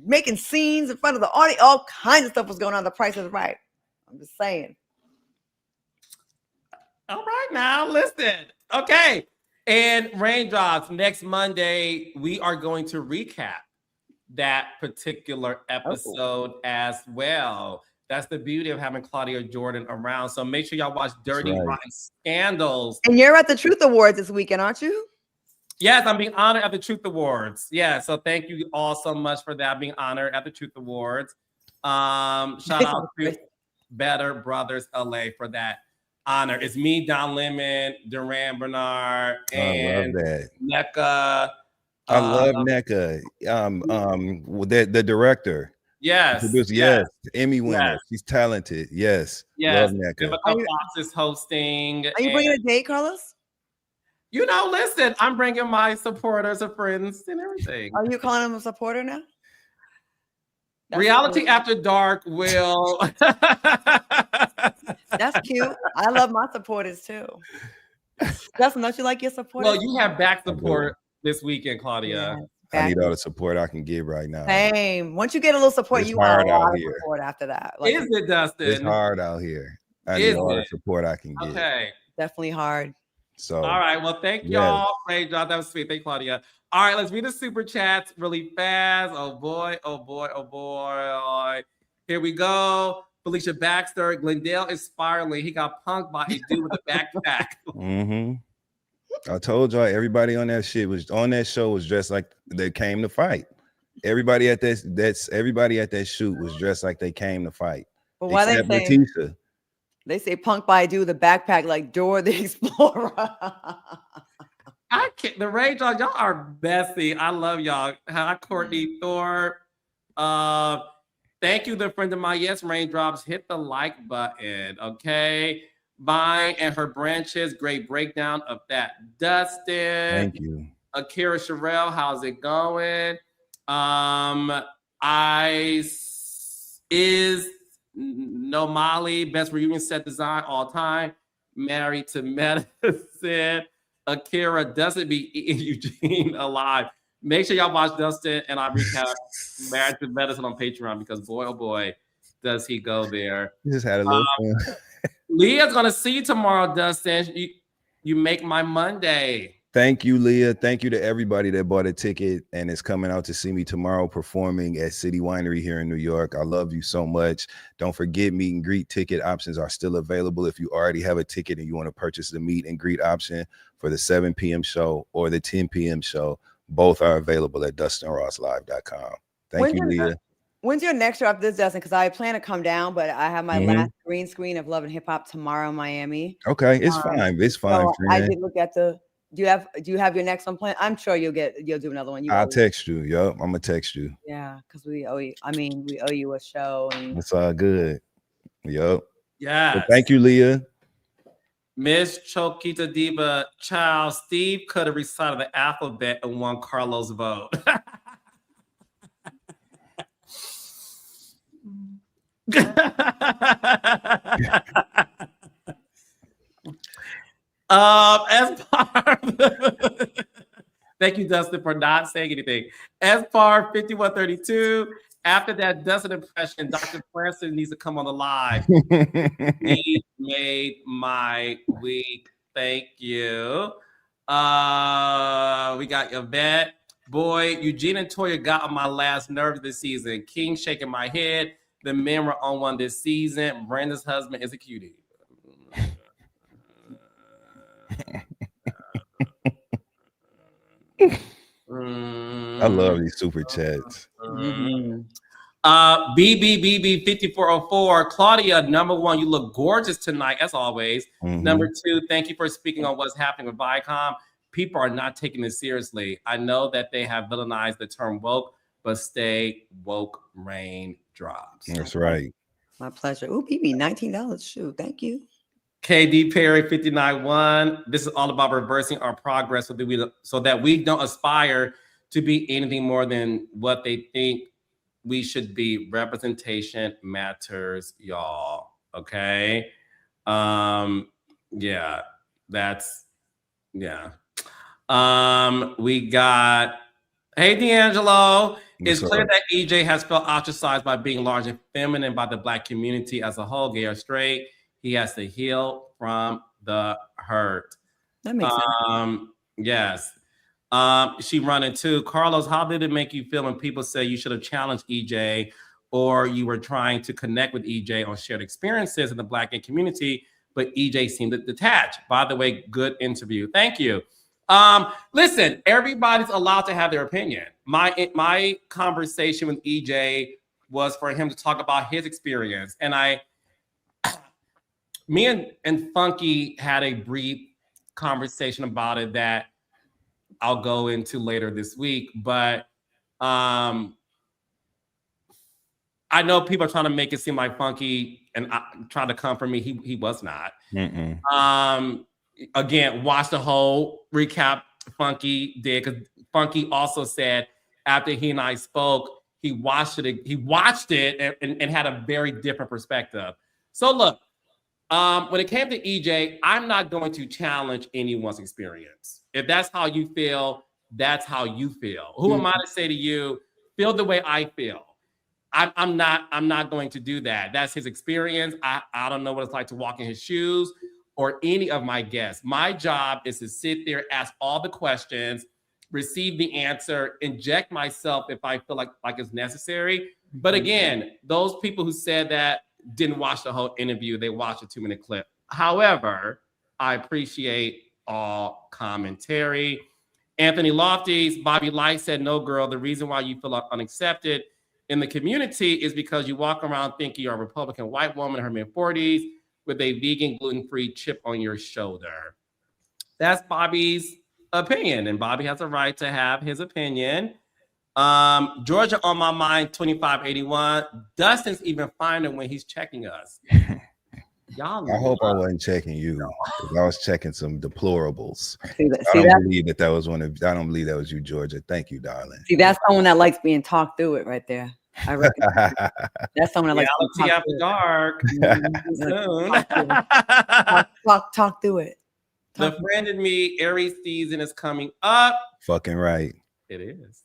making scenes in front of the audience. All kinds of stuff was going on. The Price is Right. I'm just saying. All right, now listen. Okay. And Raindrops, next Monday, we are going to recap that particular episode as well. That's the beauty of having Claudia Jordan around. So make sure y'all watch Dirty Rotten Scandals. And you're at the Truth Awards this weekend, aren't you? Yes, I'm being honored at the Truth Awards. Yeah, so thank you all so much for that, being honored at the Truth Awards. Shout out to Better Brothers LA for that honor. It's me, Don Lemon, Duran Bernard, and NECA. I love NECA. The director. Yes. Yes. Emmy winner. Yes. She's talented. Yes. Yes. Love NECA. Vivica Fox is hosting. Are you bringing a date, Carlos? You know, listen, I'm bringing my supporters and friends and everything. Are you calling him a supporter now? Reality After Dark will. Now That's cute. I love my supporters too. Justin, don't you like your supporters? Well, you have back support this weekend, Claudia. Yeah, I need all the support I can get right now. same. Once you get a little support, It's you want a hard out lot of here. support after that. Like, Is it, Dustin? It's hard out here. I Is need all the it? support I can get. Okay. definitely hard. So All right. Well, thank y'all. Great job. That was sweet. Thank you, Claudia. All right, let's read the super chats really fast. Oh boy, oh boy, oh boy. Here we go. Felicia Baxter, Glendale is spiraling. He got punked by a dude with a backpack. I told y'all everybody on that show was dressed like they came to fight. Everybody at that shoot was dressed like they came to fight. But why they say Lateshia. They say punk by a dude with a backpack like Dora the Explorer. I can't. The Rage y'all are bestie. I love y'all. Hi, Courtney Thorpe. Thank you, the friend of mine. Yes, Raindrops. Hit the like button. Okay. Vine and her branches. Great breakdown of that. Dustin. Thank you. Akira Sherelle, how's it going? Is No Molly, best reunion set design all time. Married to Medicine. Akira doesn't be eating Eugene alive. Make sure y'all watch Dustin and I recap Married to Medicine on Patreon because boy, oh boy, does he go there. You just had a little fun. Leah's gonna see you tomorrow, Dustin. You make my Monday. Thank you, Leah. Thank you to everybody that bought a ticket and is coming out to see me tomorrow performing at City Winery here in New York. I love you so much. Don't forget, meet and greet ticket options are still available. If you already have a ticket and you want to purchase the meet and greet option for the 7 p.m. show or the 10 p.m. show, both are available at DustinRossLive.com. Thank you, Leah. When's your next show after this, Dustin? Because I plan to come down, but I have my last green screen of Love and Hip Hop tomorrow in Miami. Okay, it's fine. It's fine. So I did look at the. Do you have your next one planned? I'm sure you'll do another one. I'll text you. Yup, I'm gonna text you. Yeah, because we owe you. I mean, we owe you a show. And it's all good. Yup. Yeah. Well, thank you, Leah. Miss Chokita Diva, child, Steve could have recited the alphabet and won Carlos' vote. Thank you, Dustin, for not saying anything. SPAR 5132. After that Dustin impression, Dr. Francis needs to come on the live. He made my week. Thank you. We got Yvette. Boy, Eugene and Toya got on my last nerves this season. King shaking my head. The men were on one this season. Brenda's husband is a cutie. I love these super chats. BBBB 5404. Claudia, number one, you look gorgeous tonight, as always. Number two, thank you for speaking on what's happening with Viacom. People are not taking this seriously. I know that they have villainized the term woke, but stay woke, raindrops. That's right. My pleasure. Ooh, BB, $19. Shoot, thank you. KD Perry 59-1. This is all about reversing our progress so that we don't aspire to be anything more than what they think we should be. Representation matters, y'all. Okay. Yeah, that's we got hey D'Angelo. It's clear that EJ has felt ostracized by being large and feminine by the Black community as a whole, gay or straight. He has to heal from the hurt. That makes sense. Yes. She running too. Carlos, how did it make you feel when people say you should have challenged EJ or you were trying to connect with EJ on shared experiences in the Black gay community, but EJ seemed detached? By the way, good interview. Thank you. Listen, everybody's allowed to have their opinion. My conversation with EJ was for him to talk about his experience. And me and Funky had a brief conversation about it that I'll go into later this week. But I know people are trying to make it seem like Funky and trying to come for me. He was not. Again, watch the whole recap Funky did, because Funky also said after he and I spoke, he watched it and had a very different perspective. So look, When it came to EJ, I'm not going to challenge anyone's experience. If that's how you feel, that's how you feel. Who am I to say to you, feel the way I feel? I'm not going to do that. That's his experience. I don't know what it's like to walk in his shoes or any of my guests. My job is to sit there, ask all the questions, receive the answer, inject myself if I feel like it's necessary. But again, those people who said that didn't watch the whole interview. They watched a 2-minute clip. However, I appreciate all commentary. Anthony Lofty's Bobby Light said, no, girl, the reason why you feel unaccepted in the community is because you walk around thinking you're a Republican white woman in her mid-40s with a vegan, gluten-free chip on your shoulder. That's Bobby's opinion, and Bobby has a right to have his opinion. Georgia on my mind, 2581. Dustin's even finer when he's checking us. Y'all, I hope I wasn't checking you. I was checking some deplorables. See, I don't believe that was one of. I don't believe that was you, Georgia. Thank you, darling. See, that's someone that likes being talked through it right there. I reckon that's someone that likes being talked after dark. Talk through it. The friend in me, Aries season is coming up. Fucking right. It is.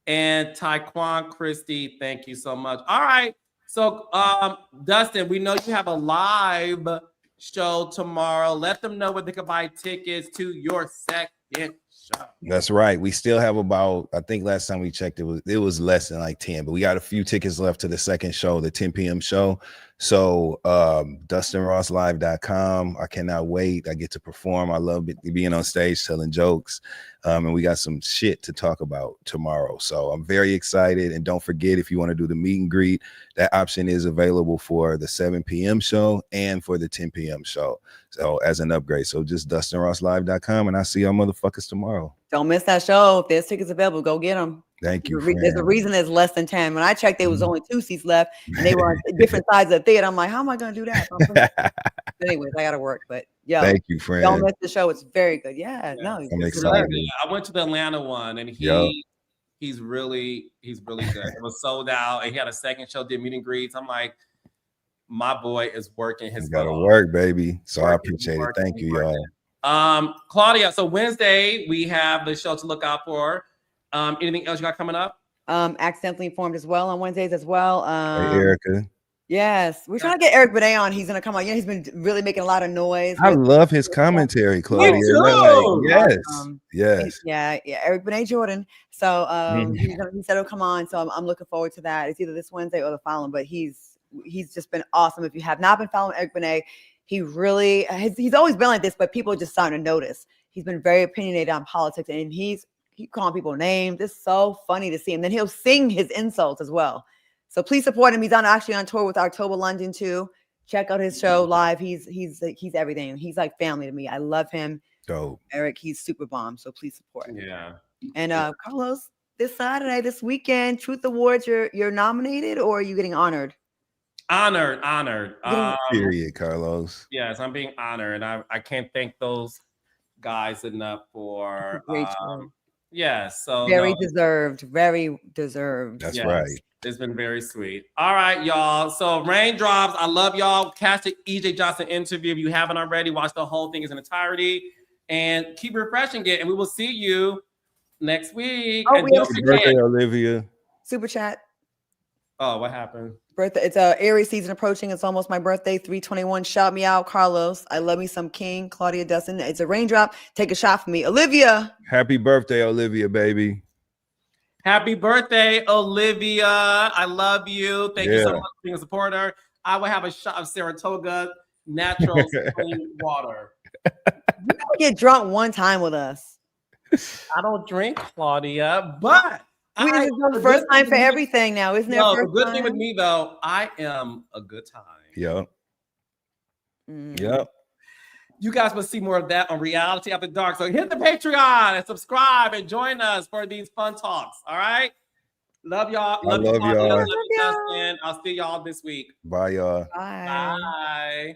And Taekwon Christie, thank you so much. All right. So, Dustin, we know you have a live show tomorrow. Let them know where they can buy tickets to your second show. That's right. We still have about, I think last time we checked, it was less than like 10, but we got a few tickets left to the second show, the 10 p.m. show. So DustinRossLive.com. I cannot wait. I get to perform. I love being on stage, telling jokes. And we got some shit to talk about tomorrow. So I'm very excited. And don't forget, if you want to do the meet and greet, that option is available for the 7 p.m. show and for the 10 p.m. show. So as an upgrade. So just DustinRossLive.com, and I'll see y'all motherfuckers tomorrow. Don't miss that show. If there's tickets available, go get them. Thank you. There's a reason there's less than 10. When I checked, there was only 2 seats left, and they were on different sides of the theater. I'm like, how am I going to do that? Anyways, I got to work. But yeah, thank you, friend. Don't miss the show. It's very good. Yeah, no, I'm excited. I went to the Atlanta one, and he's really good. It was sold out, and he had a second show, did meet and greets. I'm like, my boy is working his got to work, baby. So I appreciate it. Thank you, y'all. Claudia, so Wednesday we have the show to look out for. Anything else you got coming up? Accidentally Informed as well on Wednesdays as well. Hey, Erica. Yes, we're trying to get Eric Benet on. He's gonna come on. Yeah, he's been really making a lot of noise. I love his commentary, Claudia. Yes. Yeah. Eric Benet Jordan. So he said he'll come on. So I'm looking forward to that. It's either this Wednesday or the following. But he's just been awesome. If you have not been following Eric Benet, he really he's always been like this, but people are just starting to notice. He's been very opinionated on politics, and he's calling people names. It's so funny to see him. Then he'll sing his insults as well. So please support him. He's actually on tour with October London too. Check out his show live. He's everything. He's like family to me. I love him. Dope. Eric, he's super bomb. So please support. Yeah. And Carlos, this Saturday, this weekend, Truth Awards, you're nominated, or are you getting honored? Honored. Period, Carlos. Yes, I'm being honored. I can't thank those guys enough for great job. Yes, so very deserved. That's right. It's been very sweet. All right, y'all. So Raindrops, I love y'all. Catch the EJ Johnson interview if you haven't already. Watch the whole thing in entirety and keep refreshing it. And we will see you next week. Oh, happy birthday, Olivia. Super chat. Oh, what happened? Birthday. It's a Aries season approaching. It's almost my birthday. 3/21. Shout me out, Carlos. I love me some King. Claudia Dustin. It's a raindrop. Take a shot for me, Olivia. Happy birthday, Olivia, baby. Happy birthday, Olivia. I love you. Thank you so much for being a supporter. I will have a shot of Saratoga natural spring water. You gotta get drunk one time with us. I don't drink, Claudia, but the first time for everything now, isn't there? The good thing with me though, I am a good time. Yep. Yep. You guys will see more of that on Reality After Dark. So hit the Patreon and subscribe and join us for these fun talks. All right. Love y'all. Love y'all. Love you, Justin. I'll see y'all this week. Bye, y'all. Bye. Bye.